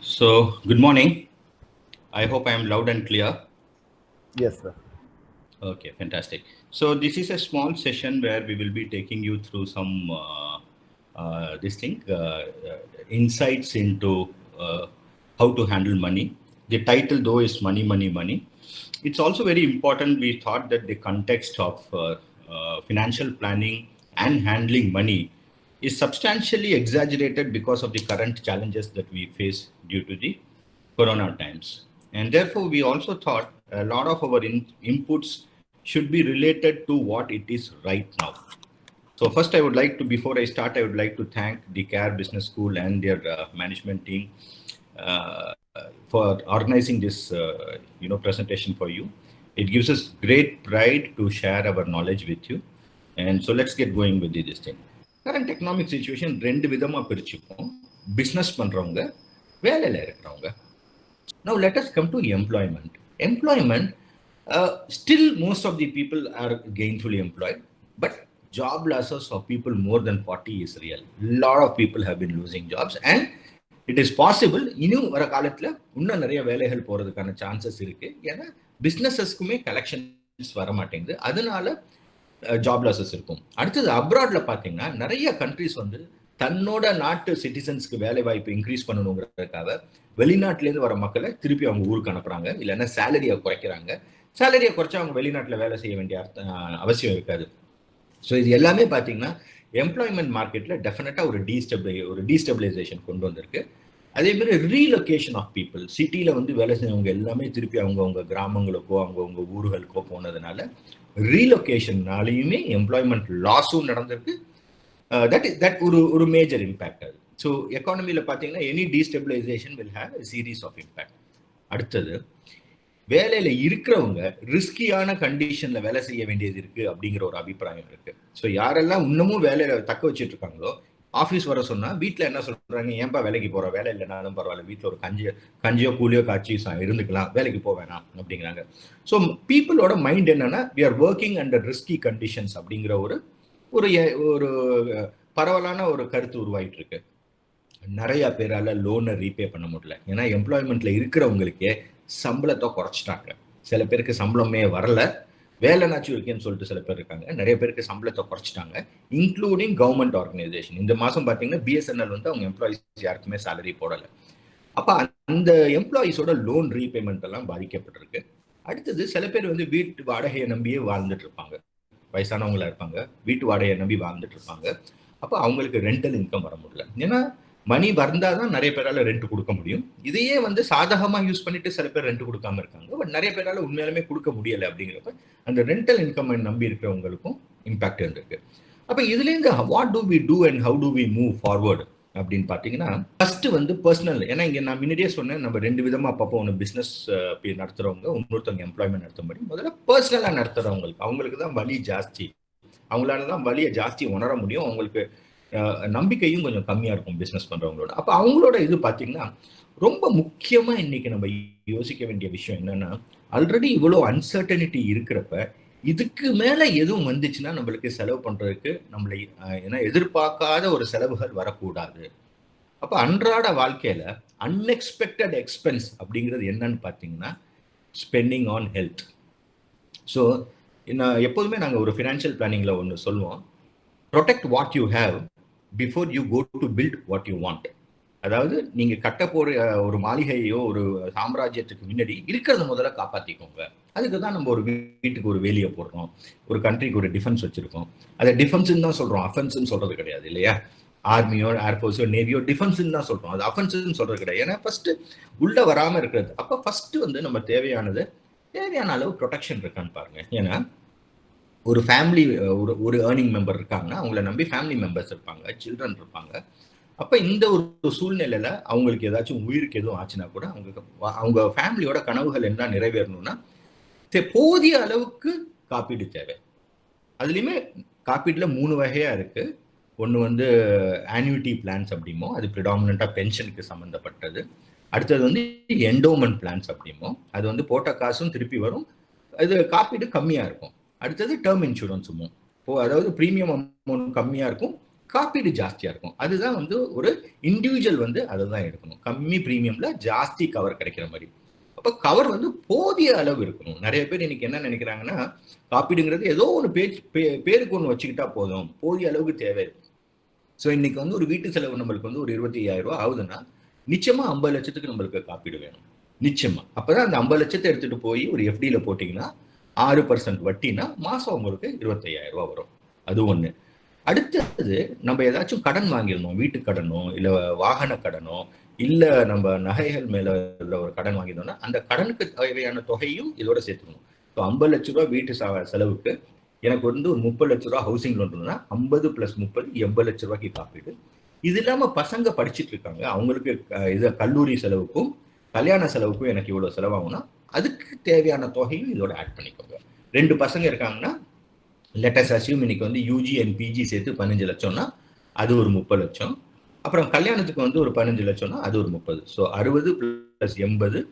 So, good morning. I hope I am loud and clear. Yes, sir. Okay, fantastic. So, this is a small session where we will be taking you through some insights into how to handle money. The title, though, is Money, Money, Money. It's also very important. We thought that the context of financial planning and handling money is substantially exaggerated because of the current challenges that we face due to the corona times. And therefore, we also thought a lot of our inputs should be related to what it is right now. So first, I would like to, before I start, I would like to thank the CARE Business School and their management team for organizing this, presentation for you. It gives us great pride to share our knowledge with you. And so let's get going with this thing. Current economic situation ரெண்டு விதமா பிரிச்சுப்போம். Business பண்றவங்க, வேலையில இருக்கிறவங்க. Now let us come to employment. Employment, still most of the people are gainfully employed, but job losses of people more than 40 is real. A lot of people have been losing jobs and it is possible இன்னும் வர காலத்துல இன்னும் நிறைய வேலைகள் போறதுக்கான chances இருக்கு. ஏன்னா பிசினஸஸ்க்குமே collections வர மாட்டேங்குது, அதனால ஜாப் லாசஸ் இருக்கும். அடுத்தது அப்ராட்ல பாத்தீங்கன்னா நிறைய கண்ட்ரிஸ் வந்து தன்னோட நாட்டு சிட்டிசன்ஸ்க்கு வேலை வாய்ப்பு இன்க்ரீஸ் பண்ணணுங்கிறதுக்காக வெளிநாட்டிலேருந்து வர மக்களை திருப்பி அவங்க ஊருக்கு அனுப்புறாங்க, இல்லைன்னா சேலரியை குறைக்கிறாங்க. சேலரியை குறைச்சா அவங்க வெளிநாட்டில் வேலை செய்ய வேண்டிய அவசியம் இருக்காது. ஸோ இது எல்லாமே பார்த்தீங்கன்னா எம்ப்ளாய்மெண்ட் மார்க்கெட்டில் டெஃபினட்டாக ஒரு டீஸ்டபிளைசேஷன் கொண்டு வந்திருக்கு. அதே மாதிரி ரீலொகேஷன் ஆஃப் பீப்புள், சிட்டியில் வந்து வேலை செய்யறவங்க எல்லாமே திருப்பி அவங்கவுங்க கிராமங்களுக்கோ அவங்கவுங்க ஊர்களுக்கோ போனதுனால ரீலொகேஷன்னாலையுமே எம்ப்ளாய்மெண்ட் லாஸும் நடந்திருக்கு. தட் ஒரு மேஜர் இம்பேக்ட் அது. ஸோ எக்கானமியில் பார்த்தீங்கன்னா any destabilization will have a series of impact. அடுத்தது வேலையில இருக்கிறவங்க ரிஸ்கியான கண்டிஷன்ல வேலை செய்ய வேண்டியது இருக்கு அப்படிங்கிற ஒரு அபிப்பிராயம் இருக்கு. ஸோ யாரெல்லாம் இன்னமும் வேலையில தக்க வச்சுட்டு இருக்காங்களோ, ஆஃபீஸ் வர சொன்னா வீட்டில் என்ன சொல்றாங்க, ஏன்பா வேலைக்கு போற, வேலை இல்லைனாலும் பரவாயில்ல, வீட்டில் ஒரு கஞ்சியோ கூலியோ காய்ச்சி இருந்துக்கலாம், வேலைக்கு போக வேணாம் அப்படிங்கிறாங்க. ஸோ பீப்புளோட மைண்ட் என்னன்னா we are working under risky conditions அப்படிங்கிற ஒரு ஒரு பரவலான ஒரு கருத்து உருவாயிட்டு இருக்கு. நிறைய பேரால லோனை ரீபே பண்ண முடியல. ஏன்னா எம்ப்ளாய்மெண்ட்ல இருக்கிறவங்களுக்கே சம்பளத்தை குறைச்சிட்டாங்க. சில பேருக்கு சம்பளமே வரல, வேலைனாச்சும் இருக்கேன்னு சொல்லிட்டு சில பேர் இருக்காங்க. நிறைய பேருக்கு சம்பளத்தை குறைச்சிட்டாங்க, இன்க்ளூடிங் கவர்மெண்ட் ஆர்கனைசேஷன். இந்த மாசம் பாத்தீங்கன்னா பிஎஸ்என்எல் வந்து அவங்க எம்ப்ளாயிஸ் யாருக்குமே சேலரி போடல. அப்ப அந்த எம்ப்ளாயிஸோட லோன் ரீபேமெண்ட் எல்லாம் பாதிக்கப்பட்டிருக்கு. அடுத்தது சில பேர் வந்து வீட்டு வாடகையை நம்பியே வாழ்ந்துட்டு இருப்பாங்க, வயசானவங்களா இருப்பாங்க, வீட்டு வாடகையை நம்பி வாழ்ந்துட்டு இருப்பாங்க. அப்ப அவங்களுக்கு ரெண்டல் இன்கம் வர முடியல. ஏன்னா மணி வந்தாதான் நிறைய பேரால ரெண்ட் கொடுக்க முடியும். இதையே வந்து சாதகமா யூஸ் பண்ணிட்டு சில பேர் ரெண்ட் கொடுக்காம இருக்காங்க. பட் நிறைய பேரால உண்மையாலுமே கொடுக்க முடியல. அப்படிங்கிறப்ப அந்த ரெண்டல் இன்கம் நம்பி இருக்கிறவங்களுக்கும் இம்பாக்ட் இருந்திருக்கு. அப்ப இதுல இருந்து what do we do and how do we move forward அப்படின்னு பாத்தீங்கன்னா, ஃபர்ஸ்ட் வந்து பர்சனல். ஏன்னா இங்க நான் முன்னாடியே சொன்னேன், நம்ம ரெண்டு விதமா பார்ப்போம். ஒன்று பிசினஸ் நடத்துறவங்க, இன்னொருத்தவங்க எம்ப்ளாய்மெண்ட் நடத்தும்படி. முதல்ல பர்சனலா நடத்துறவங்களுக்கு, அவங்களுக்கு தான் வலி ஜாஸ்தி, அவங்களாலதான் வலியை ஜாஸ்தி உணர முடியும். அவங்களுக்கு நம்பிக்கையும் கொஞ்சம் கம்மியா இருக்கும் பிசினஸ் பண்றவங்களோட. அப்ப அவங்களோட இது பாத்தீங்கன்னா ரொம்ப முக்கியமா இன்னைக்கு நம்ம யோசிக்க வேண்டிய விஷயம் என்னன்னா, ஆல்ரெடி இவ்வளவு அன்சர்டனிட்டி இருக்கிறப்ப இதுக்கு மேல எதுவும் வந்துச்சுன்னா நம்மளுக்கு செலவு பண்றதுக்கு நம்மளை ஏன்னா எதிர்பார்க்காத ஒரு செலவுகள் வரக்கூடாது. அப்ப அன்றாட வாழ்க்கையில அன்எக்ஸ்பெக்டட் எக்ஸ்பென்ஸ் அப்படிங்கிறது என்னன்னு பாத்தீங்கன்னா ஸ்பெண்டிங் ஆன் ஹெல்த். ஸோ எப்போதுமே நாங்கள் ஒரு ஃபினான்ஷியல் பிளானிங்ல ஒன்று சொல்லுவோம், protect what you have before you go to build what you want. அதாவது நீங்க கட்ட போற ஒரு மாளிகையோ ஒரு சாம்ராஜ்யத்துக்கு முன்னாடி இருக்கிறத முதல்ல காப்பாத்திக்கோங்க. அதுக்கு தான் நம்ம ஒரு வீட்டுக்கு ஒரு வேலியை போடுறோம், ஒரு கண்ட்ரிக்கு ஒரு டிஃபென்ஸ் வச்சிருக்கோம். அதை டிஃபென்ஸ்ன்னு தான் சொல்றோம், அஃபென்ஸ்ன்னு சொல்றது கிடையாது இல்லையா? ஆர்மியோ ஏர்ஃபோர்ஸோ நேவியோ டிஃபென்ஸ்ன்னு தான் சொல்றோம், அது அஃபென்ஸ்ன்னு சொல்றது கிடையாது. ஏன்னா ஃபர்ஸ்ட் உள்ள வராம இருக்கிறது. அப்ப ஃபர்ஸ்ட் வந்து நம்ம தேவையான அளவு ப்ரொடெக்ஷன் இருக்கான்னு பாருங்க. ஏன்னா ஒரு ஃபேமிலி ஒரு ஏர்னிங் மெம்பர் இருக்காங்கன்னா அவங்கள நம்பி ஃபேமிலி மெம்பர்ஸ் இருப்பாங்க, சில்ட்ரன் இருப்பாங்க. அப்ப இந்த ஒரு சூழ்நிலையில அவங்களுக்கு ஏதாச்சும் உயிருக்கு எதுவும் ஆச்சுன்னா கூட அவங்க ஃபேமிலியோட கனவுகள் என்ன நிறைவேறணும்னா போதிய அளவுக்கு காப்பீடு தேவை. அதுலயுமே காப்பீடுல 3 வகையா இருக்கு. ஒன்று வந்து ஆன்யூட்டி பிளான்ஸ் அப்படிமோ, அது ப்ரிடாமினண்டா பென்ஷனுக்கு சம்பந்தப்பட்டது. அடுத்தது வந்து என்டோமெண்ட் பிளான்ஸ் அப்படிமோ, அது வந்து போட்ட காசும் திருப்பி வரும், அது காப்பீடு கம்மியா இருக்கும். அடுத்தது டேர்ம் இன்சூரன்ஸுமோ, அதாவது ப்ரீமியம் அமௌண்ட் கம்மியா இருக்கும், காப்பீடு ஜாஸ்தியா இருக்கும். அதுதான் வந்து ஒரு இண்டிவிஜுவல் வந்து அதை தான் எடுக்கணும். கம்மி பிரீமியம்ல ஜாஸ்தி கவர் கிடைக்கிற மாதிரி. அப்ப கவர் வந்து போதிய அளவு இருக்கணும். நிறைய பேர் இன்னைக்கு என்ன நினைக்கிறாங்கன்னா, காப்பீடுங்கிறது ஏதோ ஒரு பேருக்கு ஒன்று வச்சுக்கிட்டா போதும், போதிய அளவுக்கு தேவை. ஸோ இன்னைக்கு வந்து ஒரு வீட்டு செலவு நம்மளுக்கு வந்து ஒரு 25,000 ஆகுதுன்னா நிச்சயமா 50 லட்சத்துக்கு நம்மளுக்கு காப்பீடு வேணும். நிச்சயமா. அப்பதான் அந்த 50 லட்சத்தை எடுத்துட்டு போய் ஒரு எஃப்டியில போட்டீங்கன்னா 6% வட்டினா மாசம் உங்களுக்கு 25,000 வரும். அது ஒண்ணு. அடுத்தது நம்ம ஏதாச்சும் கடன் வாங்கியிருந்தோம், வீட்டு கடனோ இல்ல வாகன கடனோ இல்ல நம்ம நகைகள் மேல ஒரு கடன் வாங்கியிருந்தோம்னா அந்த கடனுக்கு தேவையான தொகையும் இதோட சேர்த்துக்கணும். ஸோ 50 லட்ச ரூபாய் வீட்டு செலவுக்கு எனக்கு வந்து ஒரு 30 லட்ச ரூபாய் ஹவுசிங் லோன் இருந்ததுன்னா 50 + 30 80 லட்ச ரூபாய்க்கு காப்பீடு. இது இல்லாம பசங்க படிச்சுட்டு இருக்காங்க, அவங்களுக்கு இது கல்லூரி செலவுக்கும் கல்யாண செலவுக்கும் எனக்கு இவ்வளவு செலவாகும்னா அதுக்கு தேவையான தொகையும் இதோட ஆட் பண்ணிக்கோங்க. 2 பசங்க இருக்காங்கன்னா லெட்டஸ் அசியூம் இன்னைக்கு வந்து யூஜி அண்ட் பிஜி சேர்த்து 15 லட்சம்னா அது ஒரு 30 லட்சம். அப்புறம் கல்யாணத்துக்கு வந்து ஒரு 15 லட்சம்னா அது ஒரு 30. ஸோ 60 + 80,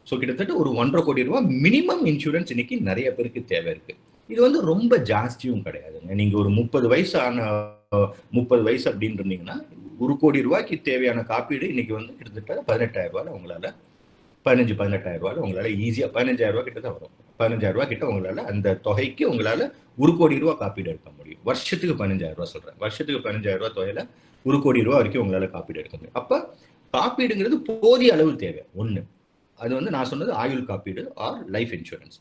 ஸோ கிட்டத்தட்ட ஒரு 1.5 கோடி ரூபாய் மினிமம் இன்சூரன்ஸ் இன்னைக்கு நிறைய பேருக்கு தேவை இருக்கு. இது வந்து ரொம்ப ஜாஸ்தியும் கிடையாதுங்க. நீங்க ஒரு 30 வயசு அப்படின்னு இருந்தீங்கன்னா 1 கோடி ரூபாய்க்கு தேவையான காப்பீடு இன்னைக்கு வந்து கிட்டத்தட்ட 18,000 ரூபாய் உங்களால 18,000 ரூபாய் உங்களால ஈஸியா 15,000 ரூபாய் கிட்ட தான் வரும். 15,000 ரூபாய் கிட்ட உங்களால அந்த தொகைக்கு உங்களால 1 கோடி ரூபாய் காப்பீடு எடுக்க முடியும். வருஷத்துக்கு 15,000 ரூபாய் சொல்றேன். வருஷத்துக்கு 15,000 ரூபாய் தொகையில 1 கோடி ரூபாய் வரைக்கும் உங்களால காப்பீடு எடுக்க முடியும். அப்ப காப்பீடுங்கிறது போதிய அளவு தேவை. ஒண்ணு, அது வந்து நான் சொன்னது ஆயுள் காப்பீடு ஆர் லைஃப் இன்சூரன்ஸ்.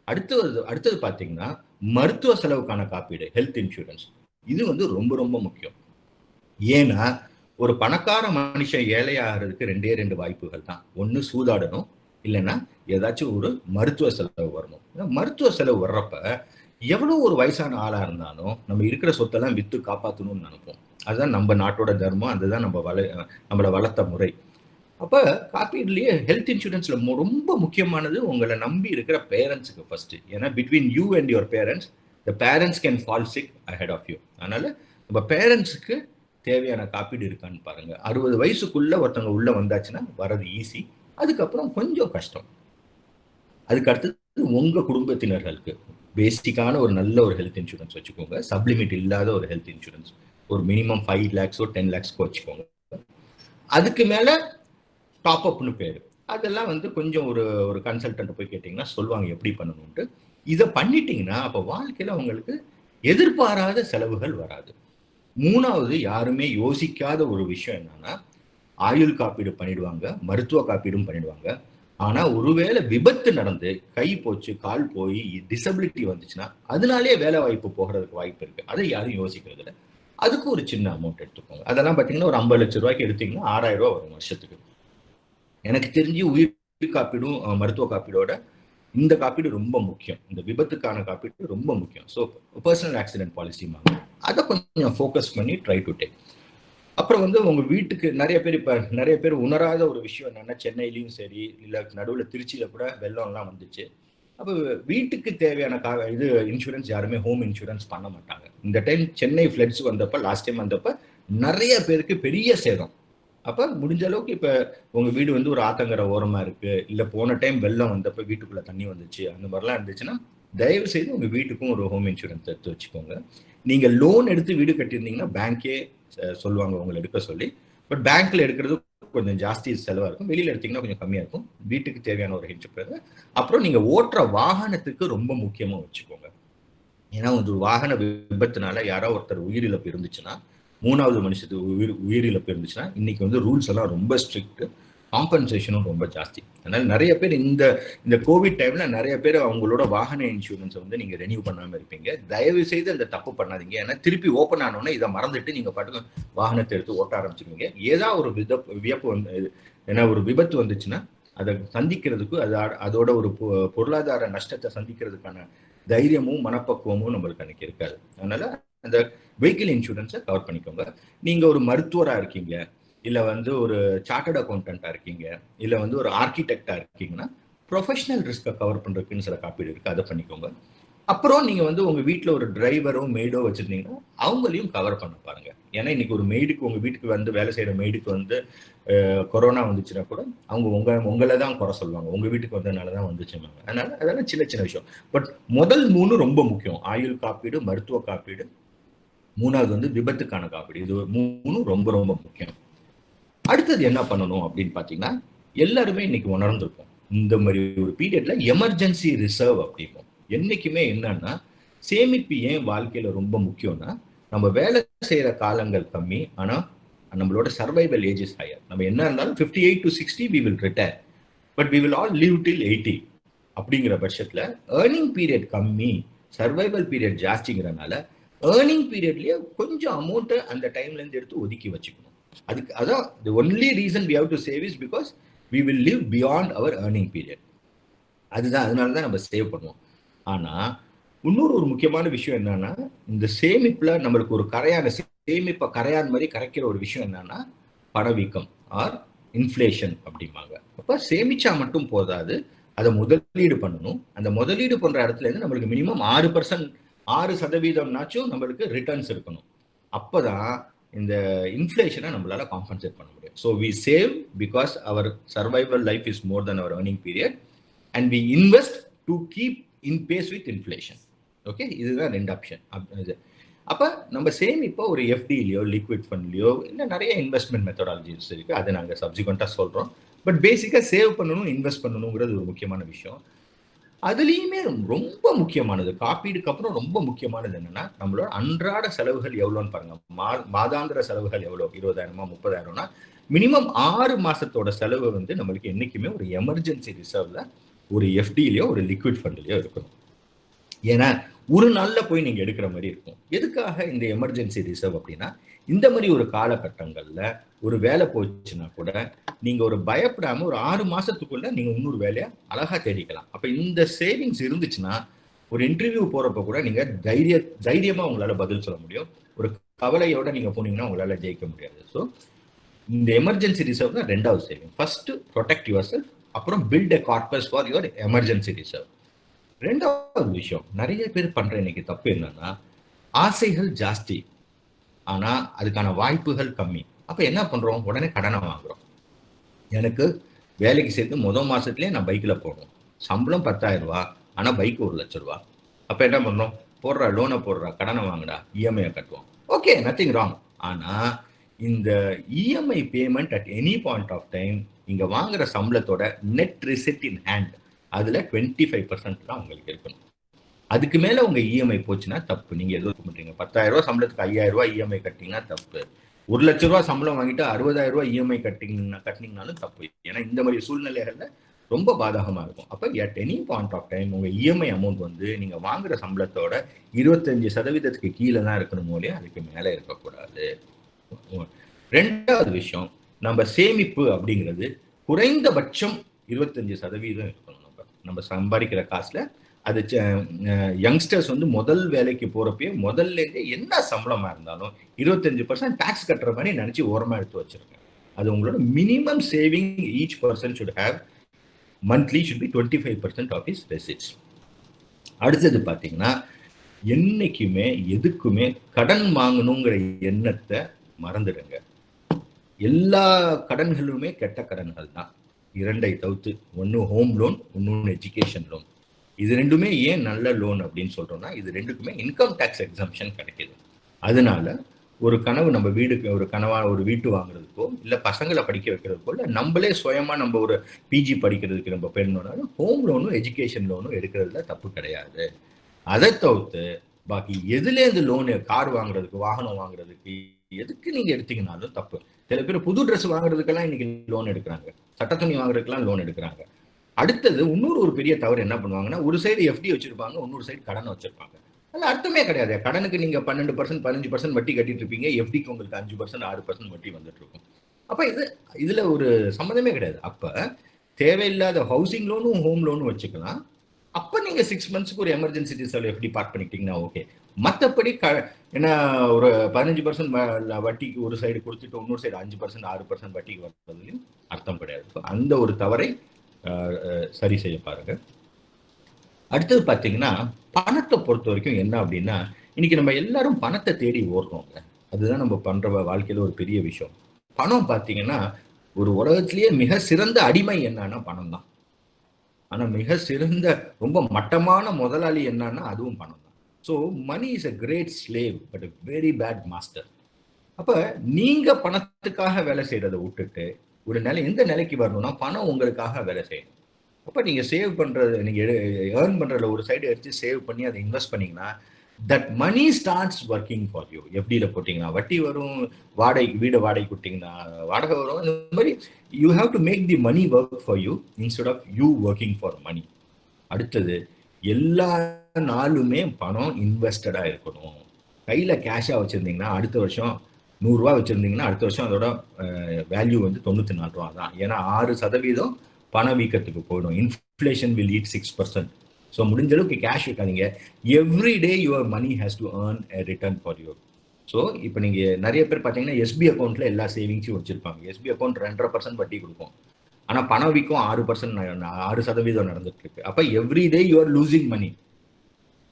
அடுத்தது பாத்தீங்கன்னா மருத்துவ செலவுக்கான காப்பீடு, ஹெல்த் இன்சூரன்ஸ். இது வந்து ரொம்ப ரொம்ப முக்கியம். ஏன்னா ஒரு பணக்கார மனுஷன் ஏழையாகிறதுக்கு 2 வாய்ப்புகள் தான். ஒண்ணு சூதாடணும், இல்லைன்னா ஏதாச்சும் ஒரு மருத்துவ செலவு வரணும். மருத்துவ செலவு வர்றப்ப எவ்வளவு ஒரு வயசான ஆளா இருந்தாலும் நம்ம இருக்கிற சொத்தெல்லாம் வித்து காப்பாற்றணும்னு நினைப்போம். அதுதான் நம்ம நாட்டோட தர்மம், அதுதான் நம்மளை வளர்த்த முறை. அப்ப காப்பீடுலயே ஹெல்த் இன்சூரன்ஸ்ல ரொம்ப முக்கியமானது உங்களை நம்பி இருக்கிற பேரண்ட்ஸுக்கு ஃபர்ஸ்ட். ஏன்னா between you and your parents the parents can fall sick ahead of you. அதனால நம்ம பேரண்ட்ஸுக்கு தேவையான காப்பீடு இருக்கான்னு பாருங்க. 60 வயசுக்குள்ள ஒருத்தவங்க உள்ள வந்தாச்சுன்னா வரது ஈஸி, அதுக்கப்புறம் கொஞ்சம் கஷ்டம். அதுக்கு அடுத்தது உங்க குடும்பத்தினர்களுக்கு பேசிக்கான ஒரு நல்ல ஒரு ஹெல்த் இன்சூரன்ஸ் வச்சுக்கோங்க. சப்ளிமெண்ட் இல்லாத ஒரு ஹெல்த் இன்சூரன்ஸ் ஒரு மினிமம் 5 lakhs 10 lakhs வச்சுக்கோங்க. அதுக்கு மேல டாப் அப்னு பேரு. அதெல்லாம் வந்து கொஞ்சம் ஒரு கன்சல்டன்ட் போய் கேட்டீங்கன்னா சொல்லுவாங்க எப்படி பண்ணணும்ட்டு. இதை பண்ணிட்டீங்கன்னா அப்ப வாழ்க்கையில உங்களுக்கு எதிர்பாராத செலவுகள் வராது. மூணாவது, யாருமே யோசிக்காத ஒரு விஷயம் என்னன்னா, ஆயுள் காப்பீடு பண்ணிடுவாங்க, மருத்துவ காப்பீடும் பண்ணிடுவாங்க. ஆனா ஒருவேளை விபத்து நடந்து கை போச்சு, கால் போய் டிசபிலிட்டி வந்துச்சுன்னா அதனாலேயே வேலை வாய்ப்பு போகிறதுக்கு வாய்ப்பு இருக்கு. அதை யாரும் யோசிக்கிறது இல்லை. அதுக்கு ஒரு சின்ன அமௌண்ட் எடுத்துக்கோங்க. அதெல்லாம் பாத்தீங்கன்னா ஒரு 50 லட்சம் ரூபாய்க்கு எடுத்தீங்கன்னா 6,000 ரூபாய் வரும் வருஷத்துக்கு. எனக்கு தெரிஞ்சு உயிர் காப்பீடும் மருத்துவ காப்பீடோட இந்த காப்பீடு ரொம்ப முக்கியம். இந்த விபத்துக்கான காப்பீடு ரொம்ப முக்கியம். ஸோ பர்சனல் ஆக்சிடென்ட் பாலிசி அதை கொஞ்சம் ஃபோக்கஸ் பண்ணி ட்ரை டு டேக். அப்புறம் வந்து உங்க வீட்டுக்கு நிறைய பேர் உணராத ஒரு விஷயம் என்னன்னா, சென்னையிலயும் சரி இல்ல நடுவில் திருச்சியில கூட வெள்ளம்லாம் வந்துச்சு. அப்போ வீட்டுக்கு தேவையான இது இன்சூரன்ஸ் யாருமே ஹோம் இன்சூரன்ஸ் பண்ண மாட்டாங்க. இந்த டைம் சென்னை ஃபிளட்ஸ் வந்தப்ப, லாஸ்ட் டைம் வந்தப்ப நிறைய பேருக்கு பெரிய சேதம். அப்ப முடிஞ்ச அளவுக்கு இப்ப உங்க வீடு வந்து ஒரு ஆத்தங்கரை ஓரமா இருக்கு, இல்ல போன டைம் வெள்ளம் வந்தப்ப வீட்டுக்குள்ள தண்ணி வந்துச்சு, அந்த மாதிரிலாம் இருந்துச்சுன்னா தயவு செய்து உங்க வீட்டுக்கும் ஒரு ஹோம் இன்சூரன்ஸ் எடுத்து வச்சுக்கோங்க. நீங்க லோன் எடுத்து வீடு கட்டியிருந்தீங்கன்னா பேங்கே சொல்லுவாங்க உங்களை எடுக்க சொல்லி. பட் பேங்க்ல எடுக்கிறது கொஞ்சம் ஜாஸ்தி செலவா இருக்கும், வெளியில எடுத்தீங்கன்னா கொஞ்சம் கம்மியா இருக்கும். வீட்டுக்கு தேவையான ஒரு இன்சூரன்ஸ். அப்புறம் நீங்க ஓட்டுற வாகனத்துக்கு ரொம்ப முக்கியமா வச்சுக்கோங்க. ஏன்னா ஒரு வாகன விபத்துனால யாரோ ஒருத்தர் உயிரிழப்பு இருந்துச்சுன்னா, 3வது மனுஷத்துக்கு உயிரிழப்பு இருந்துச்சுன்னா இன்னைக்கு வந்து ரூல்ஸ் எல்லாம் ரொம்ப ஸ்ட்ரிக்ட், காம்பன்சேஷனும் ரொம்ப ஜாஸ்தி. அதனால நிறைய பேர் இந்த கோவிட் டைம்ல நிறைய பேர் அவங்களோட வாகன இன்சூரன்ஸை வந்து நீங்க ரெனியூ பண்ணாம இருப்பீங்க. தயவு செய்து அந்த தப்பு பண்ணாதீங்க. ஏன்னா திருப்பி ஓப்பன் ஆனோன்னா இதை மறந்துட்டு நீங்க பாட்டுக்கு வாகனத்தை எடுத்து ஓட்ட ஆரம்பிச்சிருவீங்க. ஏதாவது ஒரு வியப்பு வந்து, ஏன்னா ஒரு விபத்து வந்துச்சுன்னா அதை சந்திக்கிறதுக்கு அதோட ஒரு பொருளாதார நஷ்டத்தை சந்திக்கிறதுக்கான தைரியமும் மனப்பக்குவமும் நம்மளுக்கு அன்னைக்கு இருக்காது. அதனால அந்த வெஹிக்கிள் இன்சூரன்ஸை கவர் பண்ணிக்கோங்க. நீங்க ஒரு மருத்துவரா இருக்கீங்க, இல்ல வந்து ஒரு சார்ட்டர்ட் அக்கௌண்டன்டா இருக்கீங்க, இல்ல வந்து ஒரு ஆர்கிடெக்டா இருக்கீங்கன்னா ப்ரொஃபஷனல் ரிஸ்கை கவர் பண்றதுக்குன்னு சில காப்பீடு இருக்கு, அதை பண்ணிக்கோங்க. அப்புறம் நீங்க வந்து உங்க வீட்டுல ஒரு டிரைவரோ மெய்டோ வச்சிருந்தீங்கன்னா அவங்களையும் கவர் பண்ண பாருங்க. ஏன்னா இன்னைக்கு ஒரு மெய்டுக்கு, உங்க வீட்டுக்கு வந்து வேலை செய்யற மெய்டுக்கு வந்து கொரோனா வந்துச்சுன்னா கூட அவங்க உங்களை தான் குறை சொல்லுவாங்க, உங்க வீட்டுக்கு வந்ததுனாலதான் வந்துச்சுன்னாங்க. அதனால அதெல்லாம் சின்ன சின்ன விஷயம். பட் முதல் 3 ரொம்ப முக்கியம்: ஆயுள் காப்பீடு, மருத்துவ காப்பீடு, மூணாவது வந்து விபத்துக்கான காப்பீடு. இது 3 ரொம்ப ரொம்ப முக்கியம். அடுத்தது என்ன பண்ணணும் அப்படின்னு பாத்தீங்கன்னா, எல்லாருமே இன்னைக்கு உணர்ந்திருப்போம். இந்த மாதிரி ஒரு பீரியட்ல எமர்ஜென்சி ரிசர்வ் அப்படிம்போம். என்னைக்குமே என்னன்னா, சேமிப்பு ஏன் வாழ்க்கையில ரொம்ப முக்கியம்னா, நம்ம வேலை செய்யற காலங்கள் கம்மி, ஆனா நம்மளோட சர்வைவல் ஏஜ் இஸ் ஹையர். நம்ம என்ன இருந்தாலும் 58 to 60 we will retire, but we will all live till 80. அப்படிங்கிற பட்சத்துல ஏர்னிங் பீரியட் கம்மி, சர்வைவல் பீரியட் ஜாஸ்திங்கிறனால ஏர்னிங் பீரியட்லயே கொஞ்சம் அமௌண்ட்டை அந்த டைம்ல இருந்து எடுத்து ஒதுக்கி வச்சுக்கணும். அதுக்கு அதான் the only reason we have to save is because we will live beyond our earning period. அதுதான், அதனால தான் நம்ம சேவ் பண்ணுவோம். ஆனா இன்னொரு ஒரு முக்கியமான விஷயம் என்னன்னா, இந்த சேமிப்புல நம்மளுக்கு ஒரு சேமிப்பை கரையான் மாதிரி கரைக்கிற ஒரு விஷயம் என்னன்னா பணவீக்கம் ஆர் இன்ஃப்ளேஷன் அப்படிம்பாங்க. அப்ப சேமிச்சா மட்டும் போதாது, அதை முதலீடு பண்ணணும். அந்த முதலீடு பண்ற இடத்துல இருந்து நம்மளுக்கு மினிமம் 6% நம்மளுக்கு ரிட்டர்ன்ஸ் இருக்கணும். அப்பதான் இந்த இன்ஃப்ளேஷனை நம்மளால காம்பன்சேட் பண்ண முடியும். So we save because our survival life is more than our earning period, and we invest to keep in pace with inflation. Okay, இதுதான் 2 ஆப்ஷன். அப்ப நம்ம சேமிப்போ ஒரு எஃப்டிலையோ லிக்விட் ஃபண்ட்லயோ இல்லை நிறைய இன்வெஸ்ட்மெண்ட் மெத்தடாலஜிஸ் இருக்கு, அதை நாங்கள் சப்சிக்வெண்டா சொல்றோம். பட் பேசிக்கா சேவ் பண்ணணும், இன்வெஸ்ட் பண்ணணுங்கிறது ஒரு முக்கியமான விஷயம். அதுலேயுமே ரொம்ப முக்கியமானது, காப்பீடுக்கு அப்புறம் ரொம்ப முக்கியமானது என்னன்னா, நம்மளோட அன்றாட செலவுகள் எவ்வளோன்னு பாருங்க. மாதாந்திர செலவுகள் எவ்வளோ, 20,000 30,000னா மினிமம் 6 மாசத்தோட செலவு வந்து நம்மளுக்கு என்னைக்குமே ஒரு எமர்ஜென்சி ரிசர்வ்ல ஒரு எஃப்டிலையோ ஒரு லிக்விட் ஃபண்ட்லயோ இருக்கணும். ஏன்னா ஒரு நாள்ல போய் நீங்க எடுக்கிற மாதிரி இருக்கும். எதுக்காக இந்த எமர்ஜென்சி ரிசர்வ் அப்படின்னா, இந்த மாதிரி ஒரு காலகட்டங்கள்ல ஒரு வேலை போச்சுன்னா கூட நீங்க ஒரு பயப்படாம ஒரு 6 மாசத்துக்குள்ள நீங்க இன்னொரு வேலையை அழகா தேடிக்கலாம். அப்ப இந்த சேவிங்ஸ் இருந்துச்சுன்னா ஒரு இன்டர்வியூ போறப்ப கூட நீங்க தைரியமா உங்களால பதில் சொல்ல முடியும். ஒரு கவலையோட நீங்க போனீங்கன்னா உங்களால ஜெயிக்க முடியாது. ஸோ இந்த எமர்ஜென்சி ரிசர்வ் தான் 2வது saving. First protect yourself, அப்புறம் build a corpus for your emergency reserve. 2வது விஷயம், நிறைய பேர் பண்ற இன்னைக்கு தப்பு என்னன்னா, ஆசைகள் ஜாஸ்தி ஆனா அதுக்கான வாய்ப்புகள் கம்மி. அப்ப என்ன பண்றோம், உடனே கடனை வாங்குறோம். எனக்கு வேலைக்கு சேர்த்து மாசத்துலயே நான் பைக்ல போகணும், சம்பளம் 10,000 ரூபாய், ஆனா பைக் 1,00,000 ரூபாய். அப்ப என்ன பண்றோம், போடுறா லோனை போடுறா, கடனை வாங்குடா, இஎம்ஐ கட்டுவோம். Okay, nothing wrong. ஆனா இந்த EMI payment at any point of time நீங்க வாங்குற சம்பளத்தோட நெட் ரிசிப்ட் இன் ஹேண்ட் அதுல 25% தான் உங்களுக்கு இருக்கணும். அதுக்கு மேல உங்க இஎம்ஐ போச்சுன்னா தப்பு. நீங்க எதோ பண்றீங்க, 10,000 ரூபாய் சம்பளத்துக்கு 5,000 ரூபாய் இஎம்ஐ கட்டிங்கன்னா தப்பு. 1,00,000 ரூபாய் சம்பளம் வாங்கிட்டு 60,000 ரூபாய் இஎம்ஐ கட்டினீங்கனாலும் தப்பு. ஏன்னா இந்த மாதிரி சூழ்நிலைகள்ல ரொம்ப பாதகமா இருக்கும். அப்ப at any point of time உங்க இஎம்ஐ அமௌண்ட் வந்து நீங்க வாங்குற சம்பளத்தோட 25% கீழே தான் இருக்கணும், போலே அதுக்கு மேல இருக்கக்கூடாது. 2வது விஷயம், நம்ம சேமிப்பு அப்படிங்கிறது குறைந்தபட்சம் 25% இருக்கணும். நம்ம சம்பாதிக்கிற காசுல அது யங்ஸ்டர்ஸ் வந்து முதல் வேலைக்கு போறப்பயே முதல்ல இருந்தே என்ன சம்பளமா இருந்தாலும் 25% டாக்ஸ் கட்டுற மாதிரி நினைச்சு ஓரமா எடுத்து வச்சிருங்க. அது உங்களோட minimum saving. Each person should have monthly should be 25% of his receipts. அடுத்தது பாத்தீங்கன்னா, என்னைக்குமே எதுக்குமே கடன் வாங்கணுங்கிற எண்ணத்தை மறந்துடுங்க. எல்லா கடன்களுமே கெட்ட கடன்கள் தான். 2ஐ தவிர்த்து, ஒன்னு ஹோம் லோன், இன்னொன்னு எஜுகேஷன் லோன். இது 2மே ஏன் நல்ல லோன் அப்படின்னு சொல்றோம்னா, இது 2க்குமே இன்கம் டேக்ஸ் எக்ஸம்ஷன் கிடைக்குது. அதனால ஒரு கனவு, நம்ம ஒரு வீட்டு வாங்குறதுக்கோ இல்ல பசங்களை படிக்க வைக்கிறதுக்கோ இல்ல நம்மளே சுயமா நம்ம ஒரு பிஜி படிக்கிறதுக்கு நம்ம பெண்ணோனாலும் ஹோம் லோனும் எஜுகேஷன் லோனும் எடுக்கிறதுல தப்பு கிடையாது. அதை தவிர்த்து பாக்கி எதுல இருந்து லோனு, கார் வாங்குறதுக்கு, வாகனம் வாங்குறதுக்கு, எதுக்கு நீங்க எடுத்தீங்கன்னாலும் தப்பு. சில பேர் புது ட்ரெஸ் வாங்குறதுக்கெல்லாம் இன்னைக்கு லோன் எடுக்கிறாங்க, சட்ட துணி வாங்குறதுக்கெல்லாம் லோன் எடுக்கிறாங்க. அடுத்தது இன்னொரு பெரிய தவறு என்ன பண்ணுவாங்கன்னா, ஒரு சைடு எஃப்டி வச்சிருப்பாங்க, இன்னொரு சைடு கடன் வச்சிருப்பாங்க. அது அர்த்தமே கிடையாது. கடனுக்கு நீங்க 12% 15% வட்டி கட்டிட்டு இருப்பீங்க, எஃப்டிக்கு உங்களுக்கு 5% 6% வட்டி வந்துட்டு இருக்கும். அப்ப இதுல ஒரு சம்மந்தமே கிடையாது. அப்ப தேவையில்லாத ஹவுசிங் லோனும் ஹோம் லோனும் வச்சுக்கலாம். அப்ப நீங்க 6 மந்த்ஸ்க்கு ஒரு எமர்ஜென்சி ரிசர்வ் எஃப்டி பார்க் பண்ணிக்கிட்டீங்கன்னா ஓகே. மற்றபடி ஏன்னா ஒரு 15% வட்டிக்கு ஒரு சைடு கொடுத்துட்டு இன்னொரு சைடு 5% 6% வட்டிக்கு வர்றதுலையும் அர்த்தம் கிடையாது. அந்த ஒரு தவறை சரி செய்ய பாருங்க. அடுத்தது பாத்தீங்கன்னா, பணத்தை பொறுத்த வரைக்கும் என்ன அப்படின்னா, இன்னைக்கு நம்ம எல்லாரும் பணத்தை தேடி ஓடுறோங்க. அதுதான் நம்ம பண்ற வாழ்க்கையில ஒரு பெரிய விஷயம். பணம் பாத்தீங்கன்னா, ஒரு உலகத்திலேயே மிக சிறந்த அடிமை என்னன்னா பணம் தான். ஆனா மிக சிறந்த ரொம்ப மட்டமான முதலாளி என்னன்னா அதுவும் பணம் தான். So money is a great slave but a very bad master. அப்ப நீங்க பணத்துக்காக வேலை செய்யறதை விட்டுட்டு ஒரு நிலை எந்த நிலைக்கு வரணும்னா பணம் உங்களுக்காக வேலை செய்யணும். அப்ப நீங்க சேவ் பண்றது, நீங்க ஏர்ன் பண்றதுல ஒரு சைடு எடுத்து சேவ் பண்ணி அதை இன்வெஸ்ட் பண்ணீங்கன்னா that money starts working for you. எஃப்டியில போட்டீங்கன்னா வட்டி வரும், வாடகை வீடு வாடகை கொடுத்தீங்கன்னா வாடகை வரும். இந்த மாதிரி you have to make the money work for you instead of you working for money. அடுத்தது, எல்லா நாளுமே பணம் இன்வெஸ்டடா இருக்கணும். கையில கேஷா வச்சிருந்தீங்கன்னா அடுத்த வருஷம் 100 ரூபா வச்சிருந்தீங்கன்னா அடுத்த வருஷம் அதோட வேல்யூ வந்து 94 ரூபா தான். ஏன்னா 6% பணவீக்கத்துக்கு போயிடும். Inflation will eat 6%. ஸோ முடிஞ்ச அளவுக்கு கேஷ் வைக்காதீங்க. Every day your money has to earn a return for you. So இப்போ நீங்க நிறைய பேர் பார்த்தீங்கன்னா எஸ்பி அக்கௌண்ட்ல எல்லா சேவிங்ஸும் வச்சிருப்பாங்க. எஸ்பி அக்கௌண்ட் 2.5% வட்டி கொடுக்கும். ஆனா பணவீக்கம் 6% நடந்துட்டு இருக்கு. அப்ப every day you are losing money.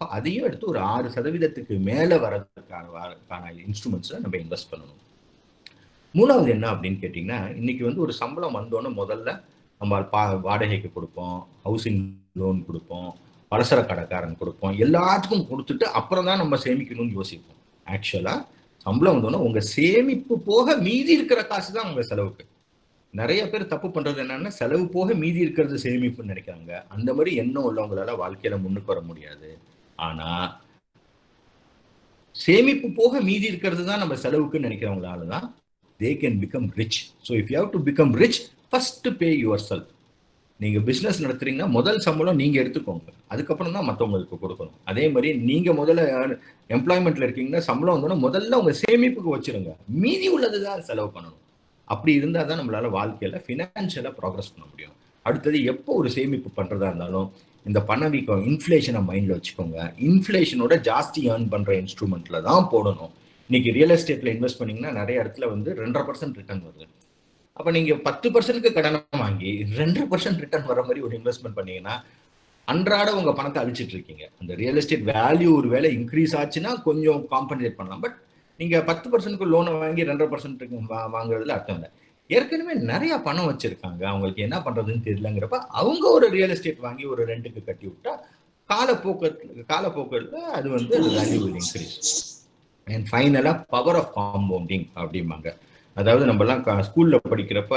அதையும் எடுத்து ஒரு 6%க்கு மேல வரதுக்கான இன்ஸ்ட்ருமெண்ட்ஸ்ல நம்ம இன்வெஸ்ட் பண்ணணும். மூணாவது என்ன அப்படின்னு கேட்டீங்கன்னா, இன்னைக்கு வந்து ஒரு சம்பளம் வந்தோன்னு முதல்ல நம்ம வாடகைக்கு கொடுப்போம், ஹவுசிங் லோன் கொடுப்போம், பலசர கடைக்காரன் கொடுப்போம், எல்லாத்துக்கும் கொடுத்துட்டு அப்புறம் தான் நம்ம சேமிக்கணும்னு யோசிப்போம். ஆக்சுவலா சம்பளம் வந்தோன்னா உங்க சேமிப்பு போக மீதி இருக்கிற காசு தான் உங்க செலவுக்கு. நிறைய பேர் தப்பு பண்றது என்னன்னா, செலவு போக மீதி இருக்கிறது சேமிப்புன்னு நினைக்கிறாங்க. அந்த மாதிரி எண்ணம் உள்ளவங்களால வாழ்க்கையில முன்னுக்கு வர முடியாது. ஆனா சேமிப்பு போக மீதி இருக்கிறது தான் நம்ம செலவுக்கு நினைக்கிறவங்களால தான் they can become rich. So if you have to become rich, first pay yourself. நீங்க பிசினஸ் நடத்துறீங்கன்னா முதல் சம்பளம் நீங்க எடுத்துக்கோங்க, அதுக்கப்புறம் தான் மற்றவங்களுக்கு கொடுக்கணும். அதே மாதிரி நீங்க முதல்ல எம்ப்ளாய்மெண்ட்ல இருக்கீங்கன்னா சம்பளம் வந்தோன்னா முதல்ல உங்க சேமிப்புக்கு வச்சிருங்க, மீதி உள்ளது தான் செலவு பண்ணணும். அப்படி இருந்தால் தான் நம்மளால வாழ்க்கையில ஃபினான்ஷியலா ப்ராக்ரஸ் பண்ண முடியும். அடுத்தது, எப்போ ஒரு சேமிப்பு பண்றதா இருந்தாலும் இந்த பணவீக்கம் இன்ஃப்ளேஷனை மைண்ட்ல வச்சுக்கோங்க. இன்ஃப்ளேஷனோட ஜாஸ்தி ஏர்ன் பண்ற இன்ஸ்ட்ருமெண்ட்ல தான் போடணும். இன்னைக்கு ரியல் எஸ்டேட்ல இன்வெஸ்ட் பண்ணீங்கன்னா நிறைய இடத்துல வந்து 2.5% ரிட்டர்ன் வருது. அப்ப நீங்க 10%க்கு கடனை வாங்கி 2% ரிட்டர்ன் வர மாதிரி ஒரு இன்வெஸ்ட்மெண்ட் பண்ணீங்கன்னா அன்றாட உங்க பணத்தை அழிச்சிட்டு இருக்கீங்க. அந்த ரியல் எஸ்டேட் வேல்யூ ஒரு வேலை இன்க்ரீஸ் ஆச்சுன்னா கொஞ்சம் காம்பன்சேட் பண்ணலாம். பட் நீங்க 10%க்கு லோனை வாங்கி 2.5% வாங்குறதுல அர்த்தம் இல்லை. ஏற்கனவே நிறைய பணம் வச்சிருக்காங்க, அவங்களுக்கு என்ன பண்றதுன்னு தெரியலங்கிறப்ப அவங்க ஒரு ரியல் எஸ்டேட் வாங்கி ஒரு ரெண்டுக்கு கட்டி விட்டா காலப்போக்கில் அது வந்து வேல்யூ வில் இன்க்ரீஸ். அண்ட் ஃபைனலா பவர் ஆஃப் காம்பவுண்டிங் அப்படிம்பாங்க. அதாவது நம்மலாம் ஸ்கூல்ல படிக்கிறப்ப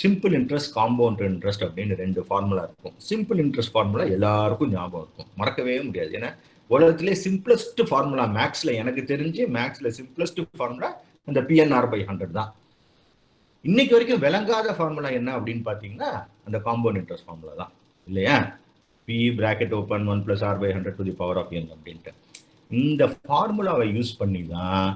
சிம்பிள் இன்ட்ரெஸ்ட், காம்பவுண்ட் இன்ட்ரெஸ்ட் அப்படின்னு 2 ஃபார்முலா இருக்கும். சிம்பிள் இன்ட்ரெஸ்ட் ஃபார்முலா எல்லாருக்கும் ஞாபகம் இருக்கும், மறக்கவே முடியாது. ஏன்னா உலகத்திலே சிம்பிளஸ்ட் ஃபார்முலா மேக்ஸ்ல, எனக்கு தெரிஞ்சு மேக்ஸ்ல சிம்பிளஸ்ட் ஃபார்முலா இந்த PNR/100 தான். இன்னைக்கு வரைக்கும் விளங்காத ஃபார்முலா என்ன அப்படின்னு பாத்தீங்கன்னா அந்த காம்பவுண்ட் இன்ட்ரெஸ்ட் ஃபார்முலா தான், இல்லையா? P bracket open 1 + R/100 to the power of n அப்படின்ட்டு இந்த ஃபார்முலாவை யூஸ் பண்ணி தான்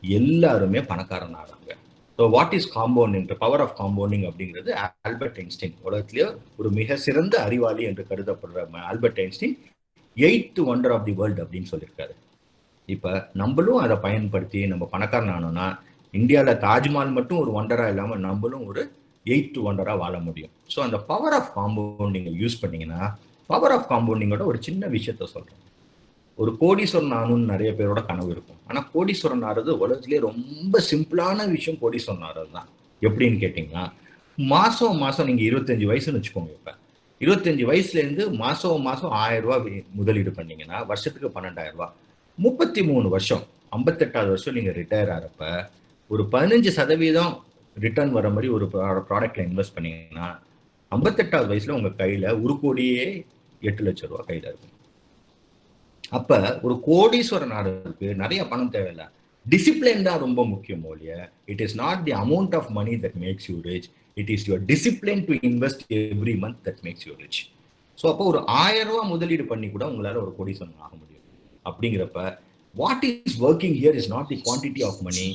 எல்லாருமே பணக்காரன் ஆகிறாங்க. So what is compounding, power of compounding அப்படிங்கிறது ஆல்பர்ட் ஐன்ஸ்டீன், உலகத்திலேயே ஒரு மிக சிறந்த அறிவாளி என்று கருதப்படுற Albert Einstein 8th wonder of the world அப்படின்னு சொல்லியிருக்காரு. இப்ப நம்மளும் அதை பயன்படுத்தி நம்ம பணக்காரன் ஆனோம்னா இந்தியாவில் தாஜ்மஹால் மட்டும் ஒரு ஒண்டரா இல்லாம நம்மளும் ஒரு 8th wonder வாழ முடியும். ஸோ அந்த பவர் ஆஃப் காம்பவுண்டிங் யூஸ் பண்ணீங்கன்னா, பவர் ஆஃப் காம்பவுண்டிங்கோட ஒரு சின்ன விஷயத்த சொல்றேன். ஒரு கோடீஸ்வரன் ஆகணும்னு நிறைய பேரோட கனவு இருக்கும். ஆனா கோடீஸ்வரன் ஆறது உலகத்திலேயே ரொம்ப சிம்பிளான விஷயம். கோடீஸ்வரன் ஆறது தான் எப்படின்னு கேட்டீங்கன்னா, மாசம் மாசம் நீங்க 25 வயசுன்னு வச்சுக்கோங்க. இப்ப 25 வயசுல இருந்து மாசம் 1000 ரூபாய் முதலீடு பண்ணீங்கன்னா வருஷத்துக்கு 12,000 ரூபாய். 33 வருஷம், 58வது வருஷம் நீங்க ரிட்டையர் ஆகிறப்ப ஒரு 15% ரிட்டர்ன் வர மாதிரி ஒரு ப்ராடக்ட்ல இன்வெஸ்ட் பண்ணீங்கன்னா 58வது வயசுல உங்க கையில 1,08,00,000 ரூபாய் கையில இருக்கும். அப்ப ஒரு கோடீஸ்வரன் ஆகிறதுக்கு நிறைய பணம் தேவையில்லை, டிசிப்ளின் தான் ரொம்ப முக்கியம் ஒழிய it is not the amount of money that makes you rich, it is your discipline to invest every month that makes you rich. So அப்போ ஒரு 1000 ரூபாய் முதலீடு பண்ணி கூட உங்களால ஒரு கோடீஸ்வரன் ஆக முடியும். அப்படிங்கிறப்ப what is working here is not the quantity of money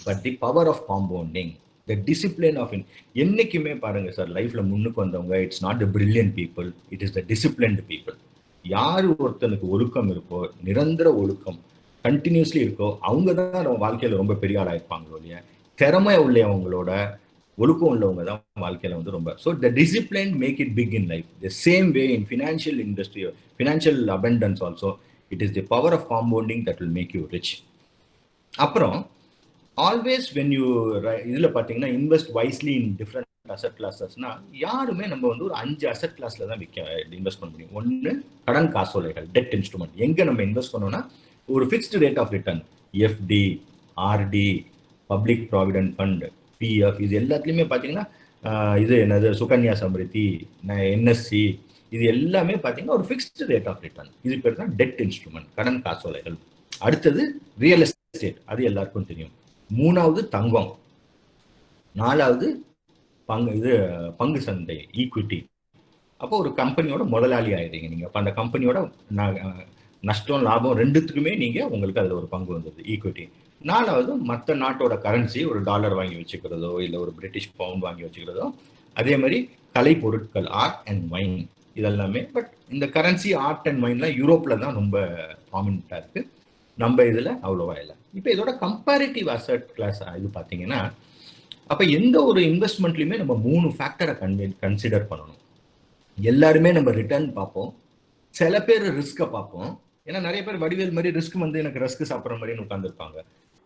but the power of compounding, the discipline of என்னைக்குமே பாருங்க சார், லைஃப்ல முன்னுக்கு வந்தவங்க it's not the brilliant people, it is the disciplined people. யாரு ஒருத்தனுக்கு ஒழுக்கம் இருக்கோ, நிரந்தர ஒழுக்கம் கண்டினியூஸ்லி இருக்கோ, அவங்க தான் நம்ம வாழ்க்கையில ரொம்ப பெரிய ஆளா இருப்பாங்களோ இல்லையா. திறமை உள்ளவங்களோட ஒழுக்கம் உள்ளவங்க தான் வாழ்க்கையில வந்து ரொம்ப. So the discipline make it big in life. The same way in financial industry, financial abundance also it is the power of compounding that will make you rich. அப்புறம் ஆல்வேஸ் வென் யூ இதுல பாத்தீங்கன்னா invest wisely in different asset கிளாஸஸ்னா யாருமே நம்ம வந்து ஒரு 5 asset கிளாஸ்ல தான் இன்வெஸ்ட் பண்ண முடியும். ஒன்று கடன் காசோலைகள், டெட் இன்ஸ்ட்ருமெண்ட். எங்க நம்ம இன்வெஸ்ட் பண்ணோம்னா ஒரு fixed rate of return, FD, RD, public provident fund, PF, இது எல்லாத்துலேயுமே பார்த்தீங்கன்னா இது என்னது சுகன்யா சம்ரிதி, என்எஸ்சி, இது எல்லாமே பார்த்தீங்கன்னா ஒரு ஃபிக்ஸ்டு ரேட் ஆஃப் ரிட்டர்ன். இது பேர் தான் டெட் இன்ஸ்ட்ருமெண்ட், கடன் காசோலைகள். அடுத்தது ரியல் எஸ்டேட், அது எல்லாருக்கும் தெரியும். மூணாவது தங்கம், நாலாவது பங்கு சந்தை, ஈக்விட்டி. அப்போ ஒரு கம்பெனியோட முதலாளி ஆயிடுறீங்க நீங்க. அப்போ அந்த கம்பெனியோட நஷ்டம் லாபம் ரெண்டுத்துக்குமே நீங்க உங்களுக்கு அதுல ஒரு பங்கு வந்தது, ஈக்விட்டி. நாலாவது மற்ற நாட்டோட கரன்சி, ஒரு டாலர் வாங்கி வச்சுக்கிறதோ இல்லை ஒரு பிரிட்டிஷ் பவுண்ட் வாங்கி வச்சுக்கிறதோ. அதே மாதிரி கலை பொருட்கள், ஆர்ட் அண்ட் வைன், இதெல்லாமே. பட் இந்த கரன்சி, ஆர்ட் அண்ட் வைன்லாம் யூரோப்ல தான் ரொம்ப ப்ராமினெண்டா இருக்கு, நம்ம இதுல அவ்வளோவா இல்லை. இப்போ இதோட கம்பேரிட்டிவ் அசெட் கிளாஸ் இது பார்த்தீங்கன்னா, அப்போ எந்த ஒரு இன்வெஸ்ட்மெண்ட்லையுமே நம்ம 3 ஃபேக்டரை கன்சிடர் பண்ணணும். எல்லாருமே நம்ம ரிட்டர்ன் பார்ப்போம், சில பேர் ரிஸ்கை பார்ப்போம். ஏன்னா நிறைய பேர் வடிவேல் மாதிரி ரிஸ்க் வந்து எனக்கு ரிஸ்க் சாப்பிட்ற மாதிரி உட்காந்துருப்பாங்க.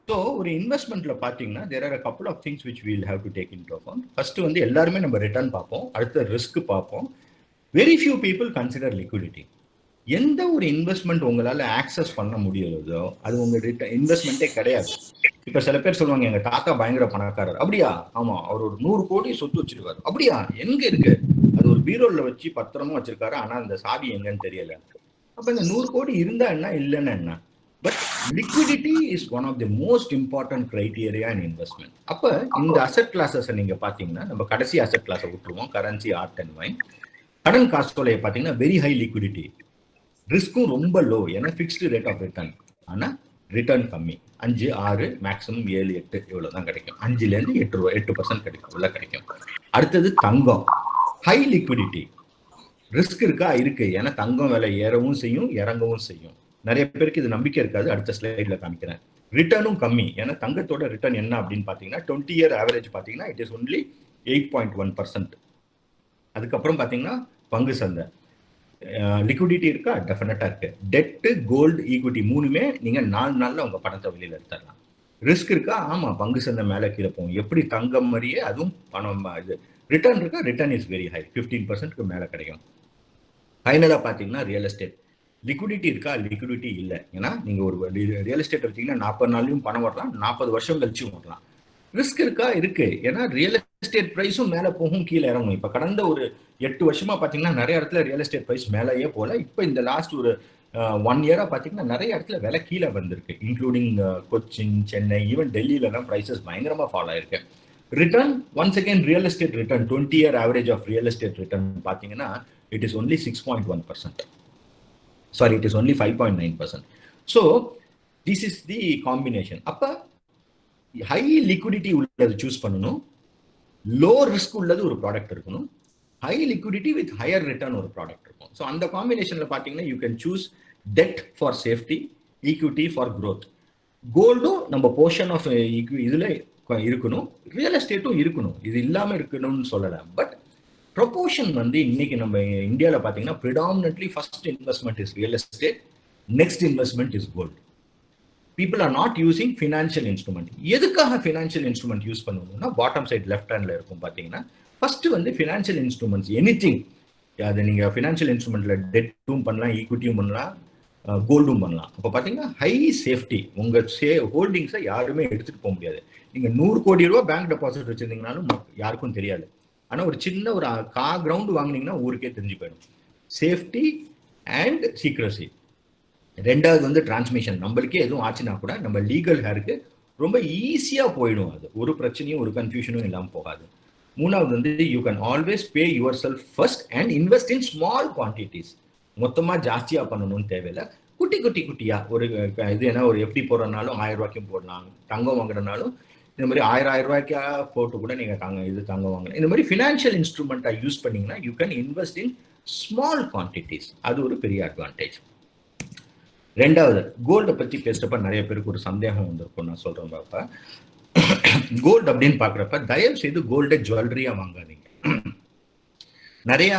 ஸோ ஒரு இன்வெஸ்ட்மெண்ட்ல பார்த்தீங்கன்னா there are couple of things which will have to take into account. First வந்து எல்லாருமே நம்ம ரிட்டர்ன் பார்ப்போம், அடுத்த ரிஸ்க் பார்ப்போம். Very few people consider liquidity. எந்த ஒரு இன்வெஸ்ட்மெண்ட் உங்களால ஆக்சஸ் பண்ண முடியறதோ அது உங்க இன்வெஸ்ட்மெண்ட்டே கிடையாது. இப்ப சில பேர் சொல்லுவாங்க எங்க தாத்தா பயங்கர பணக்காரர். அப்படியா? ஆமா, அவர் ஒரு 100 கோடி சொத்து வச்சிருக்காரு. அப்படியா? எங்க இருக்கு? அது ஒரு பீரோல வச்சு பத்திரமா வச்சிருக்காரு, ஆனா அந்த சாவி எங்கன்னு தெரியல. அப்ப இந்த 100 கோடி இருந்தா என்ன, இல்லைன்னா என்ன? But liquidity is one of the most important criteria in investment. அப்ப இந்த அசெட் கிளாஸஸ் நீங்க பாத்தீங்கன்னா, நம்ம கடைசி அசெட் கிளாஸை விட்டுருவோம், கரன்சி, ஆர்ட் அண்ட் வைன். கடன் காசோலையை பாத்தீங்கன்னா வெரி ஹை லிக்விடிட்டி, ரிஸ்க்கும் ரொம்ப லோ, ஏன்னா ஃபிக்ஸ்டு ரேட் ஆஃப் ரிட்டர்ன், ஆனால் ரிட்டர்ன் கம்மி. 5, 6, மேக்ஸிமம் 7, 8 இவ்வளோ தான் கிடைக்கும். 5லேருந்து 8% கிடைக்கும், உள்ள கிடைக்கும். அடுத்தது தங்கம், ஹை லிக்விடிட்டி, ரிஸ்க் இருக்கா? இருக்கு, ஏன்னா தங்கம் விலை ஏறவும் செய்யும் இறங்கவும் செய்யும். நிறைய பேருக்கு இது நம்பிக்கை இருக்காது, அடுத்த ஸ்லைட்ல காமிக்கிறேன். ரிட்டர்னும் கம்மி, ஏன்னா தங்கத்தோட ரிட்டர்ன் என்ன அப்படின்னு பார்த்தீங்கன்னா 20 இயர் ஆவரேஜ் பார்த்தீங்கன்னா இட் இஸ் ஒன்லி 8.1%. அதுக்கப்புறம் பார்த்தீங்கன்னா பங்கு சந்தை, லிக்விடிட்டி இருக்கா? டெஃபினட்டா இருக்கு. டெட்டு, கோல்டு, ஈக்விட்டி மூணுமே நீங்க 4 நாள்ல உங்க பணத்தை வெளியில எடுத்துடலாம். ரிஸ்க் இருக்கா? ஆமா, பங்கு சந்தை மேல கீழே போகும், எப்படி தங்கம் மாதிரியே அதுவும் பணம். இது ரிட்டர்ன் இருக்கா? ரிட்டர்ன் இஸ் வெரி ஹை, 15%க்கு மேல கிடைக்கும். ஃபைனலா பாத்தீங்கன்னா ரியல் எஸ்டேட், லிக்விடிட்டி இருக்கா? லிக்விடிட்டி இல்லை. ஏன்னா நீங்க ஒரு ரியல் எஸ்டேட் வச்சீங்கன்னா 40 நாள்லயும் பணம் வரலாம், 40 வருஷம் கழிச்சும் வரலாம். ரிஸ்க் இருக்கா? இருக்கு, ஏன்னா ரியல் எஸ்டேட் பிரைஸும் மேல போகும் கீழே இறங்கும். இப்ப கடந்த ஒரு 8 வருஷமா பாத்தீங்கன்னா நிறைய இடத்துல ரியல் எஸ்டேட் பிரைஸ் மேலேயே போல. இப்ப இந்த லாஸ்ட் ஒரு 1 இயரா பாத்தீங்கன்னா நிறைய இடத்துல விலை கீழே வந்திருக்கு, இன்க்ளூடிங் கொச்சின், சென்னை, ஈவன் டெல்லியில எல்லாம் பிரைசஸ் பயங்கரமா ஃபால் ஆயிருக்கு. Return once again, real estate return 20 year average of real estate return பாத்தீங்கன்னா it is only 6.1%. Sorry, it is only 5.9%. So this is the combination. அப்ப ஹை லிக்விடிட்டி உள்ளது சூஸ் பண்ணணும், low risk உள்ளது ஒரு product இருக்கணும், high liquidity with higher return ஒரு product இருக்கும். So அந்த காம்பினேஷன்ல பாத்தீங்கன்னா you can choose debt for safety, equity for growth. கோல்டும் நம்ம போர்ஷன் ஆஃப் இதுல இருக்கணும், ரியல் எஸ்டேட்டும் இருக்கணும், இது இல்லாம இருக்கணும்னு சொல்லலாம். பட் ப்ரொபோர்ஷன் வந்து இன்னைக்கு நம்ம இந்தியாவில் பார்த்தீங்கன்னா predominantly first investment is real estate, next investment is gold. People are not using financial instrument. எதுக்காக ஃபினான்ஷியல் இன்ஸ்ட்ருமெண்ட் யூஸ் பண்ணணும்னா பாட்டம் சைட் லெஃப்ட் ஹேண்ட்ல இருக்கும் பார்த்தீங்கன்னா, ஃபர்ஸ்ட் வந்து ஃபினான்ஷியல் இன்ஸ்ட்ருமெண்ட்ஸ் எனிதிங், அது நீங்க ஃபினான்ஷியல் இன்ஸ்ட்ருமெண்ட்ல டெட்டும் பண்ணலாம், ஈக்விட்டியும் பண்ணலாம், கோல்டும் பண்ணலாம். அப்போ பார்த்தீங்கன்னா ஹை சேஃப்டி, உங்க ஹோல்டிங்ஸை யாருமே எடுத்துட்டு போக முடியாது. நீங்க 100 கோடி ரூபாய் பேங்க் டெபாசிட் வச்சிருந்தீங்கனாலும் யாருக்கும் தெரியாது, ஆனா ஒரு சின்ன ஒரு கிரவுண்ட் வாங்கினீங்கன்னா ஊருக்கே தெரிஞ்சு போயிடும். Safety and secrecy. ரெண்டாவது வந்து டிரான்ஸ்மிஷன், நம்மளுக்கே எதுவும் ஆச்சுன்னா கூட நம்ம லீகல் ஹேருக்கு ரொம்ப ஈஸியா போயிடும், அது ஒரு பிரச்சனையும் ஒரு கன்ஃபியூஷனும் இல்லாமல் போகாது. மூணாவது வந்து you can always pay your self first and invest in small quantities. மொத்தமா ஜாஸ்தியா பண்ணணும்னு தேவையில்லை, குட்டி குட்டி குட்டியா ஒரு இது என்ன ஒரு எஃப்டி போடுறதுனாலும் 1000 ரூபாய்க்கும் போடலாம், தங்கம் வாங்குறதுனாலும் இந்த மாதிரி 1000 ரூபாய்க்கா போட்டு கூட நீங்க தங்கம் வாங்கலாம். இந்த மாதிரி ஃபினான்ஷியல் இன்ஸ்ட்ருமெண்ட்டை யூஸ் பண்ணீங்கன்னா you can invest in small quantities, அது ஒரு பெரிய அட்வான்டேஜ். ரெண்டாவது, கோல்டை பத்தி பேசுறப்ப நிறைய பேருக்கு ஒரு சந்தேகம் வந்திருக்கும், நான் சொல்றேன் பாப்பா. கோல்டு அப்படின்னு பாக்குறப்ப தயவு செய்து கோல்டை ஜுவல்லரியா வாங்காதீங்க. நிறைய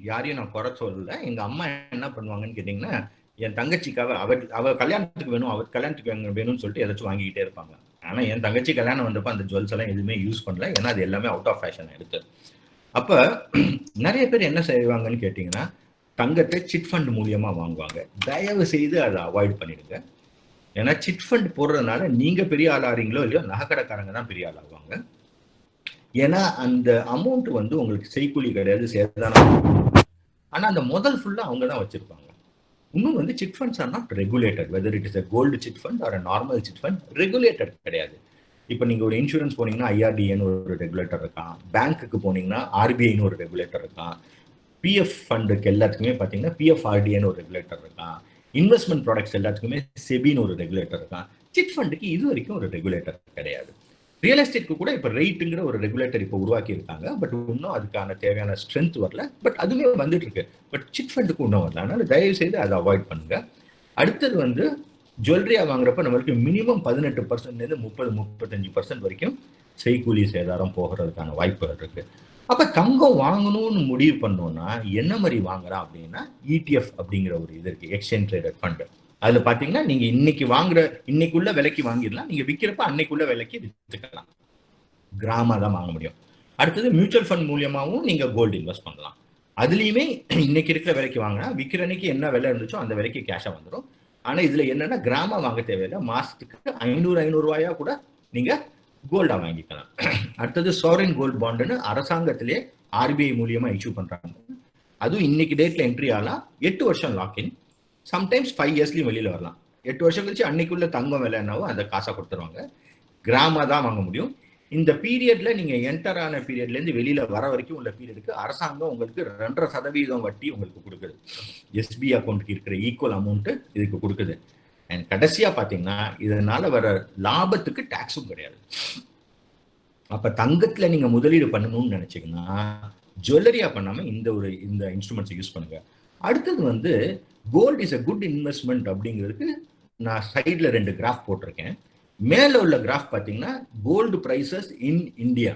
யாரையும் நான் குறை சொல்லல, எங்க அம்மா என்ன பண்ணுவாங்கன்னு கேட்டீங்கன்னா, என் தங்கச்சிக்காக அவ கல்யாணத்துக்கு வேணும், அவர் கல்யாணத்துக்கு வேணும்னு சொல்லிட்டு ஏதாச்சும் வாங்கிக்கிட்டே இருப்பாங்க. ஆனா என் தங்கச்சி கல்யாணம் வந்தப்ப அந்த ஜுவல்ஸ் எல்லாம் எதுவுமே யூஸ் பண்ணல, ஏன்னா அது எல்லாமே அவுட் ஆஃப் ஃபேஷன் ஆயிடுது. அப்ப நிறைய பேர் என்ன செய்வாங்கன்னு கேட்டீங்கன்னா, தங்கத்தை சிட் ஃபண்ட் மூலியமா வாங்குவாங்க. தயவு செய்து அதை அவாய்ட் பண்ணிடுங்க. ஏன்னா சிட் ஃபண்ட் போடுறதுனால நீங்க பெரிய ஆள் ஆறீங்களோ இல்லையோ, நகைக்கடைக்காரங்க தான் பெரிய ஆள் ஆகுவாங்க. ஏன்னா அந்த அமௌண்ட் வந்து உங்களுக்கு செய்கூலி கிடையாது, சேதாரம். ஆனா அந்த முதல் ஃபுல்லா அவங்க தான் வச்சிருப்பாங்க. இன்னும் வந்து chit funds are not regulated, whether it is a gold chit fund or normal chit fund, regulated கிடையாது. இப்போ நீங்க ஒரு இன்சூரன்ஸ் போனீங்கன்னா ஐஆர்டிஏன்னு ஒரு ரெகுலேட்டர் இருக்கான், பேங்க்குக்கு போனீங்கன்னா ஆர்பிஐன்னு ஒரு ரெகுலேட்டர் இருக்கான், பிஎஃப் ஃபண்டுக்கு எல்லாத்துக்குமே பார்த்தீங்கன்னா பிஎஃப்ஆர்டிஏன்னு ஒரு ரெகுலேட்டர் இருக்கான், இன்வெஸ்ட்மெண்ட் ப்ராடக்ட்ஸ் எல்லாத்துக்குமே செபின்னு ஒரு ரெகுலேட்டர் இருக்கான். சிட் ஃபண்டுக்கு இது வரைக்கும் ஒரு ரெகுலேட்டர் கிடையாது. ரியல் எஸ்டேட்க்கு கூட இப்போ ரேட்டுங்கிற ஒரு ரெகுலேட்டர் இப்போ உருவாக்கி இருக்காங்க, பட் இன்னும் அதுக்கான தேவையான ஸ்ட்ரென்த் வரல. பட் அதுவே வந்துட்டு இருக்கு. பட் சிட் ஃபண்டுக்கு இன்னும் வரல. அதனால தயவு செய்து அதை அவாய்ட் பண்ணுங்க. அடுத்தது வந்து ஜுவல்லரியா வாங்குறப்ப நம்மளுக்கு மினிமம் 18% 30-35% வரைக்கும் செய்கூலி சேதாரம் போகிறதுக்கான வாய்ப்புகள் இருக்கு. அப்ப தங்கம் வாங்கணும்னு முடிவு பண்ணோம்னா என்ன மாதிரி வாங்கலாம் அப்படின்னா, இடிஎஃப் அப்படிங்கிற ஒரு இது இருக்கு, எக்ஸ்சேஞ்ச் ட்ரேடட் ஃபண்ட். அதுல பாத்தீங்கன்னா நீங்க இன்னைக்கு வாங்குற இன்னைக்குள்ள விலைக்கு வாங்கிடலாம், நீங்க விற்கிறப்ப அன்னைக்குள்ள விலைக்கு வித்துக்கலாம். கிராமா தான் வாங்க முடியும். அடுத்தது மியூச்சுவல் ஃபண்ட் மூலியமாவும் நீங்க கோல்டு இன்வெஸ்ட் பண்ணலாம். அதுலயுமே இன்னைக்கு இருக்கிற விலைக்கு வாங்கினா விற்கிற அன்னைக்கு என்ன விலை இருந்துச்சோ அந்த விலைக்கு கேஷா வந்துடும். ஆனா இதுல என்னன்னா கிராமா வாங்க தேவையில்லை, மாசத்துக்கு 500 ரூபாயா கூட நீங்க கோல்டா வாங்கிக்கலாம். அடுத்தது சாவரின் கோல்டு பாண்டுன்னு அரசாங்கத்திலே ஆர்பிஐ மூலியமா இஷ்யூ பண்றாங்க. அதுவும் இன்னைக்கு டேட்ல என்ட்ரி ஆகலாம், 8 வருஷம் லாக்இன், சம்டைம்ஸ் 5 இயர்ஸ்லயும் வெளியில வரலாம். 8 வருஷம் கழிச்சு அன்னைக்குள்ள தங்கம் விலை என்னவோ அந்த காசை கொடுத்துருவாங்க. கிராமா தான் வாங்க முடியும். இந்த பீரியட்ல நீங்க என்டர் ஆன பீரியட்ல இருந்து வெளியில வர வரைக்கும் உள்ள பீரியடுக்கு அரசாங்கம் உங்களுக்கு 2.5% வட்டி உங்களுக்கு கொடுக்குது. எஸ்பி அக்கௌண்ட்டுக்கு இருக்கிற ஈக்குவல் அமௌண்ட் இதுக்கு கொடுக்குது. அண்ட் கடைசியா பாத்தீங்கன்னா இதனால வர லாபத்துக்கு டாக்ஸும் கிடையாது. அப்ப தங்கத்துல நீங்க முதலீடு பண்ணணும்னு நினைச்சீங்கன்னா ஜுவல்லரியா பண்ணாம இந்த இன்ஸ்ட்ருமெண்ட்ஸ் யூஸ் பண்ணுங்க. அடுத்தது வந்து gold is a good investment அப்படிங்கிறதுக்கு நான் சைட்ல 2 கிராஃப் போட்டிருக்கேன். மேல உள்ள கிராஃப் பாத்தீங்கன்னா gold prices in India.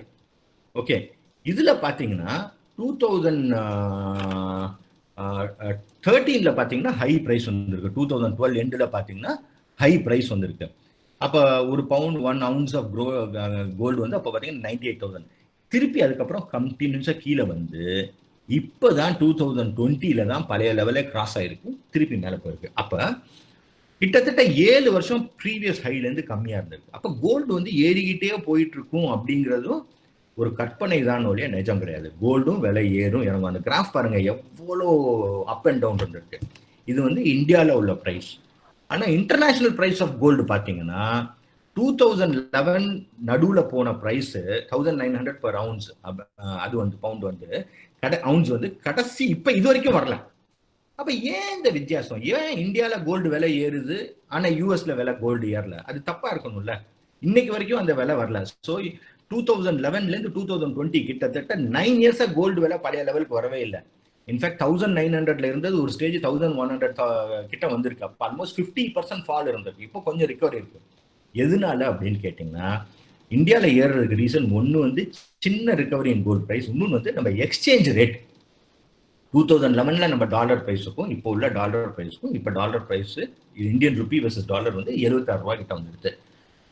Okay, இதுல பாத்தீங்கன்னா 2013ல பாத்தீங்கன்னா ஹை பிரைஸ் வந்திருக்கு, 2012 எண்ட்ல பாத்தீங்கன்னா ஹை பிரைஸ் வந்திருக்கு. அப்ப ஒரு பவுண்ட் 1 ounce ஆஃப் கோல்டு வந்து அப்ப பாத்தீங்கன்னா 98,000. திருப்பி அதுக்கப்புறம் கண்டினியூஸா கீழே வந்து இப்பதான் 2020ல தான் பழைய லெவலே கிராஸ் ஆயிருக்கு, திருப்பி மேல போயிருக்கு. அப்ப கிட்டத்தட்ட 7 வருஷம் ப்ரீவியஸ் ஹைல இருந்து கம்மியா இருந்திருக்கு. அப்ப கோல்டு வந்து ஏறிக்கிட்டே போயிட்டு இருக்கும் அப்படிங்கிறதும் ஒரு கற்பனை தான் ஒழிய நிஜம் கிடையாது. கோல்டும் விலை ஏறும் இறங்கும். அந்த கிராஃப் பாருங்க எவ்வளோ அப் அண்ட் டவுன் இருந்திருக்கு. இது வந்து இந்தியாவில் உள்ள பிரைஸ். ஆனா இன்டர்நேஷனல் பிரைஸ் ஆஃப் கோல்டு பாத்தீங்கன்னா 2011 நடுவுல போன பிரைஸ் 1900 per ounce. அது வந்து பவுண்ட் வந்து அவுன்ஸ் வந்து கடைசி இப்ப இது வரைக்கும் வரல. அப்ப ஏன் இந்த வித்தியாசம்? ஏன் இந்தியால கோல்டு விலை ஏறுது ஆனா யூஎஸ்ல விலை கோல்டு ஏறல? அது தப்பா இருக்கணும்ல. இன்னைக்கு வரைக்கும் அந்த விலை வரல. ஸோ 2011ல இருந்து 2020 கிட்டத்தட்ட 9 இயர்ஸா கோல்டு விலை பழைய லெவலுக்கு வரவே இல்லை. இன்ஃபேக்ட் 1900ல இருந்தது ஒரு ஸ்டேஜ் 1100 கிட்ட வந்திருக்கு. அப்ப ஆல்மோஸ்ட் 50% ஃபால் இருந்திருக்கு. இப்போ கொஞ்சம் ரிகவரி இருக்கு. எதனால அப்படின்னு கேட்டீங்கன்னா, இந்தியால ஏறுறதுக்கு ரீசன் ஒன்னு வந்து சின்ன ரிகவரி இன் கோல்டு பிரைஸ், இன்னொன்னு வந்து நம்ம எக்ஸ்சேஞ்ச் ரேட். 2011ல நம்ம டாலர் பிரைஸுக்கும் இப்போ உள்ள டாலர் பிரைஸுக்கும், இப்போ dollar price Indian rupee versus dollar வந்து 76 ரூபாய் கிட்ட வந்துடுது.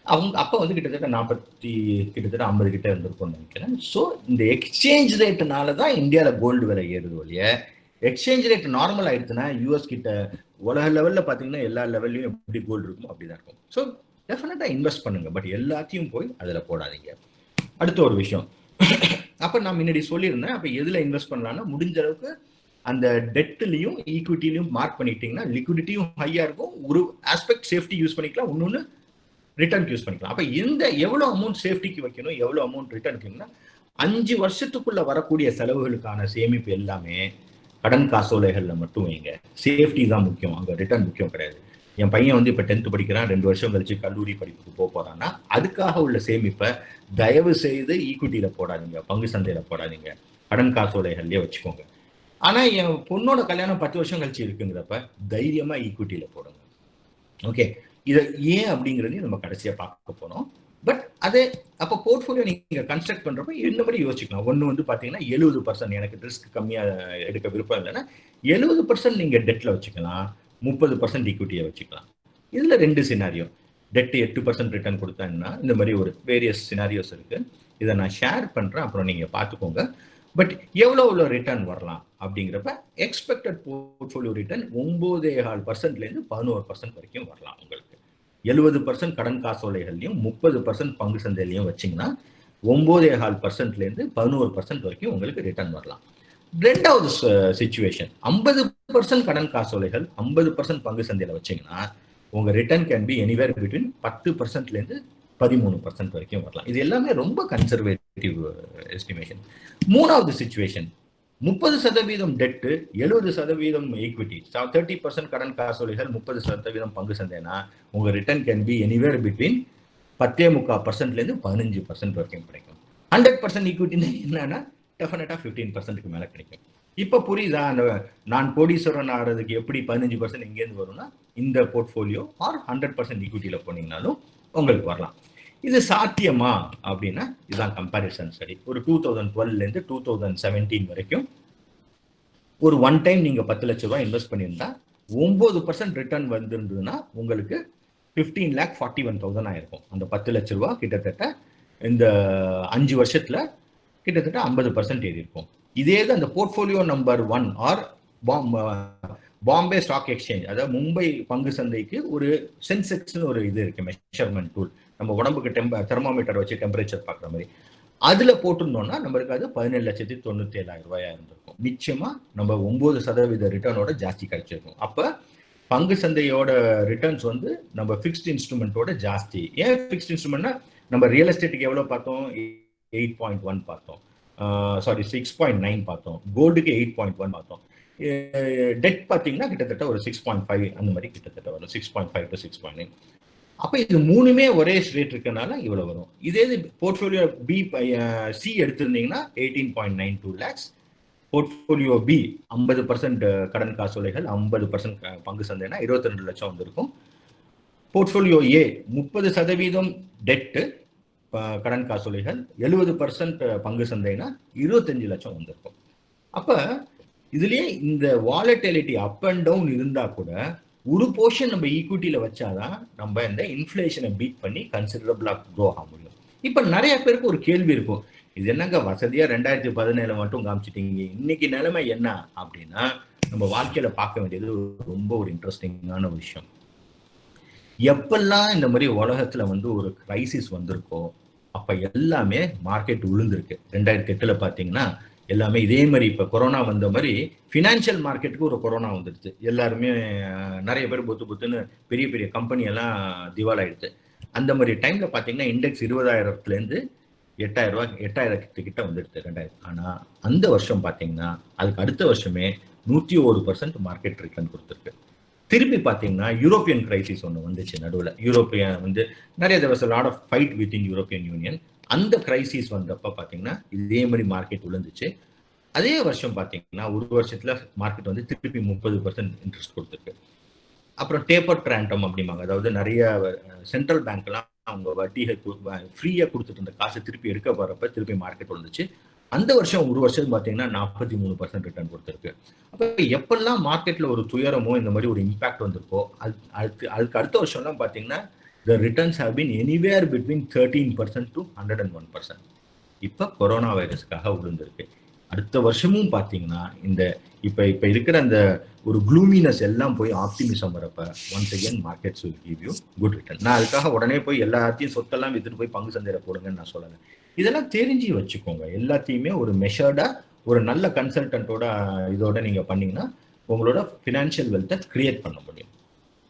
அவங்க அப்ப வந்து கிட்டத்தட்ட 50 கிட்ட இருந்திருக்கும்னு நினைக்கிறேன். ஸோ இந்த எக்ஸ்சேஞ்ச் ரேட்னால தான் இந்தியாவில கோல்டு விலை ஏறுது ஒழிய, எக்ஸ்சேஞ்ச் ரேட் நார்மல் ஆயிடுச்சுன்னா யூஎஸ் கிட்ட உலக லெவல்ல பாத்தீங்கன்னா எல்லா லெவல்லையும் எப்படி கோல்டு இருக்குமோ அப்படிதான் இருக்கும். ஸோ டெஃபினட்டா இன்வெஸ்ட் பண்ணுங்க, பட் எல்லாத்தையும் போய் அதுல போடாதீங்க. அடுத்த ஒரு விஷயம், அப்ப நான் முன்னாடி சொல்லியிருந்தேன், அப்ப எதுல இன்வெஸ்ட் பண்ணலாம்னா முடிஞ்ச அளவுக்கு அந்த டெட்லையும் ஈக்விட்டிலையும் மார்க் பண்ணிட்டீங்கன்னா லிக்விடிட்டியும் ஹையா இருக்கும், ஒரு ஆஸ்பெக்ட் சேஃப்டி யூஸ் பண்ணிக்கலாம், இன்னொன்னு ரிட்டர்ன் யூஸ் பண்ணிக்கலாம். அப்ப எவ்வளவு அமௌண்ட் சேஃப்டிக்கு வைக்கணும், எவ்வளவு அமௌண்ட் ரிட்டர்ன் வைக்கணும்னா 5 வருஷத்துக்குள்ள வரக்கூடிய செலவுகளுக்கான சேமிப்பு எல்லாமே கடன் காசோலைகள்ல மட்டும் வைங்க. சேஃப்டி தான் முக்கியம், அங்க ரிட்டர்ன் முக்கியம் கிடையாது. என் பையன் வந்து இப்ப 10th படிக்கிறான், 2 வருஷம் கழிச்சு கல்லூரி படிப்புக்கு போறான்னா அதுக்காக உள்ள சேமிப்பை தயவு செய்து ஈக்விட்டியில போடாதீங்க, பங்கு சந்தையில போடாதீங்க, கடன் காசோலைகள்லயே வச்சுக்கோங்க. ஆனா என் பொண்ணோட கல்யாணம் 10 வருஷம் கழிச்சு இருக்குங்கிறப்ப தைரியமா ஈக்விட்டியில போடுங்க. ஓகே, இதை ஏன் அப்படிங்கிறதையும் நம்ம கடைசியா பார்க்க போறோம். பட் அதே அப்போ போர்ட்ஃபோலியோ நீங்க கன்ஸ்ட்ரக்ட் பண்றப்ப என்னபடி யோசிக்கலாம். ஒன்னு வந்து பாத்தீங்கன்னா 70% எனக்கு ரிஸ்க் கம்மியா எடுக்க விருப்பம் இல்லைன்னா 70% நீங்க டெட்ல வச்சுக்கலாம், 30% ஈக்விட்டியை வச்சுக்கலாம். இதுல 2 சினாரியோ. டெட் 8% ரிட்டர்ன் கொடுத்தாங்கன்னா இந்த மாதிரி ஒரு வேரியஸ் சினாரியோஸ் இருக்கு. இதை நான் ஷேர் பண்றேன், அப்புறம் நீங்க பார்த்துக்கோங்க. பட் எவ்வளோ ரிட்டர்ன் வரலாம் அப்படிங்கிறப்ப எக்ஸ்பெக்டட் போர்ட்ஃபோலியோ ரிட்டர்ன் 9.5%லேருந்து 11% வரைக்கும் வரலாம். உங்களுக்கு 70% கடன் காசோலைகள்லையும் 30% பங்கு சந்தையிலையும் வச்சிங்கன்னா 9.5%லேருந்து 11% வரைக்கும் உங்களுக்கு ரிட்டர்ன் வரலாம். ரெண்டாவது சிச்சுவேஷன் 50% கடன் காசோலைகள் 50% பங்கு சந்தையில் வச்சிங்கன்னா உங்க return can be anywhere between 10%லேருந்து 13% வரைக்கும் வரலாம். இது எல்லாமே ரொம்ப கன்சர்வேட்டிவ் எஸ்டிமேஷன். மூணாவது சிச்சுவேஷன் 30% டெட்டு 70% ஈக்விட்டி, 30% கடன் காசோலைகள் 30% பங்கு சந்தைனா உங்க return can be anywhere between 10.25%லேருந்து 15% வரைக்கும் கிடைக்கும். 100% ஈக்விட்டி என்னன்னா டெஃபினட்டா 15%க்கு மேல கிடைக்கும். இப்ப புரியுதா அந்த நான் கோடீஸ்வரன் ஆகிறதுக்கு எப்படி 15% எங்கேருந்து வரும்னா இந்த போர்ட்ஃபோலியோ ஆர் 100% ஈக்விட்டியில போனீங்கனாலும் உங்களுக்கு வரலாம். இது சாத்தியமா அப்படின்னா இதுதான் கம்பேரிசன் ஸ்டடி. ஒரு 2012லேருந்து 2017 வரைக்கும் ஒரு ஒன் டைம் நீங்க 10 லட்ச ரூபாய் இன்வெஸ்ட் பண்ணியிருந்தா 9% ரிட்டர்ன் வந்திருந்ததுன்னா உங்களுக்கு 15,41,000 ஆயிருக்கும். அந்த 10 லட்ச ரூபாய் கிட்டத்தட்ட இந்த 5 வருஷத்துல கிட்டத்தட்ட 50% ஏறி இருக்கும். இதே அந்த portfolio number 1 or Bombay stock exchange, அதாவது மும்பை பங்கு சந்தைக்கு ஒரு சென்செக்ஸ் ஒரு இது இருக்கு, மெஷர்மெண்ட் டூல். நம்ம உடம்புக்கு தெர்மோமீட்டர் வச்சு டெம்பரேச்சர் பார்க்குற மாதிரி அதுல போட்டிருந்தோம்னா நம்மளுக்கு அது 17,97,000 இருந்திருக்கும். நிச்சயமா நம்ம 9% ரிட்டர்னோட ஜாஸ்தி கிடைச்சிருக்கும். அப்ப பங்கு சந்தையோட ரிட்டர்ன்ஸ் வந்து நம்ம ஃபிக்ஸ்ட் இன்ஸ்ட்ருமெண்ட்டோட ஜாஸ்தி. ஏன் ஃபிக்ஸ்ட் இன்ஸ்ட்ருமெண்ட்னா நம்ம ரியல் எஸ்டேட்டுக்கு எவ்வளவு பார்த்தோம், 8.1 பார்த்தோம், சாரி 6.9 பார்த்தோம், கோல்டுக்கு 8.1 பார்த்தோம், டெட் பார்த்தீங்கன்னா கிட்டத்தட்ட ஒரு 6.5 அந்த மாதிரி கிட்டத்தட்ட வரும், 6.5 to 6.9. அப்ப இது மூணுமே ஒரே ரேட் இருக்கனால இவ்வளவு வரும். இதே போர்ட்ஃபோலியோ பி சி எடுத்திருந்தீங்கன்னா 18.92 lakhs, போர்ட்ஃபோலியோ பி 50% கடன் காசோலைகள் 50% பங்கு சந்தைனா 22 லட்சம் வந்திருக்கும். போர்ட்ஃபோலியோ ஏ 30% டெட்டு கடன் காசோலைகள் 70% பங்கு சந்தைனா 25 லட்சம் வந்திருக்கும். அப்ப இதுலயே இந்த வாலட்டிலிட்டி அப் அண்ட் டவுன் இருந்தா கூட ஒரு போர்ஷன் நம்ம ஈக்விட்டியில வச்சாதான் நம்ம இந்த இன்ஃபிளேஷனை பீட் பண்ணி கன்சிடரபிளா க்ரோ ஆக முடியும். இப்ப நிறைய பேருக்கு ஒரு கேள்வி இருக்கும், இது என்னங்க வசதியா 2017 மட்டும் காமிச்சிட்டீங்க, இன்னைக்கு நிலைமை என்ன அப்படின்னா நம்ம வாழ்க்கையில பார்க்க வேண்டியது ரொம்ப ஒரு இன்ட்ரெஸ்டிங்கான விஷயம். எப்பெல்லாம் இந்த மாதிரி உலகத்துல வந்து ஒரு கிரைசிஸ் வந்திருக்கோ அப்ப எல்லாமே மார்க்கெட் விழுந்திருக்கு. 2008 பாத்தீங்கன்னா எல்லாமே இதே மாதிரி இப்ப கொரோனா வந்த மாதிரி பினான்சியல் மார்க்கெட்டுக்கு ஒரு கொரோனா வந்துடுச்சு. எல்லாருமே நிறைய பேர் புத்துன்னு பெரிய பெரிய கம்பெனி எல்லாம் திவால் ஆயிடுச்சு. அந்த மாதிரி டைம்ல பாத்தீங்கன்னா இண்டெக்ஸ் 20,000லேருந்து 8,000 கிட்ட வந்துடுச்சு 2000. ஆனா அந்த வருஷம் பாத்தீங்கன்னா அதுக்கு அடுத்த வருஷமே 101% மார்க்கெட் ரிட்டர்ன் கொடுத்துருக்கு. திருப்பி பாத்தீங்கன்னா யூரோப்பியன் கிரைசிஸ் ஒன்று வந்துச்சு நடுவில். யூரோப்பியன் வந்து நிறைய there was a lot of fight within European union. அந்த கிரைசிஸ் வந்தப்ப பாத்தீங்கன்னா இதே மாதிரி மார்க்கெட் விழுந்துச்சு. அதே வருஷம் பாத்தீங்கன்னா ஒரு வருஷத்துல மார்க்கெட் வந்து திருப்பி 30% இன்ட்ரெஸ்ட் கொடுத்துருக்கு. அப்புறம் டேப்பர் ட்ராண்டம் அப்படிம்பாங்க, அதாவது நிறைய சென்ட்ரல் பேங்க் எல்லாம் அவங்க வட்டியை ஃப்ரீயா கொடுத்துட்டு இருந்த காசை திருப்பி எடுக்க போறப்ப திருப்பி மார்க்கெட் வந்துச்சு. அந்த வருஷம் ஒரு வருஷம் பாத்தீங்கன்னா 43% ரிட்டர்ன் கொடுத்துருக்கு. அப்ப எப்பெல்லாம் மார்க்கெட்ல ஒரு துயரமோ இந்த மாதிரி ஒரு இம்பாக்ட் வந்திருக்கோ அதுக்கு அடுத்த வருஷம் எல்லாம் பாத்தீங்கன்னா the returns have been anywhere between 13% to 101%. இப்ப கொரோனா வைரஸ்க்காக விழுந்திருக்கு. அடுத்த வருஷமும் பாத்தீங்கன்னா இந்த இப்ப இருக்கிற அந்த ஒரு க்ளூமினஸ் எல்லாம் போய் ஆப்டிமிசம் வரப்ப once again markets will give you good return. நான் அதுக்காக உடனே போய் எல்லாத்தையும் சொத்தெல்லாம் வித்துட்டு போய் பங்கு சந்தையில போடுங்கன்னு நான் சொல்லலை. இதெல்லாம் தெரிஞ்சு வச்சுக்கோங்க. எல்லாத்தையுமே ஒரு மெஷர்டா ஒரு நல்ல கன்சல்டன்ட்டோட இதோட நீங்க பண்ணீங்கன்னா உங்களோட ஃபினான்ஷியல் வெல்த்தை கிரியேட் பண்ண முடியும்.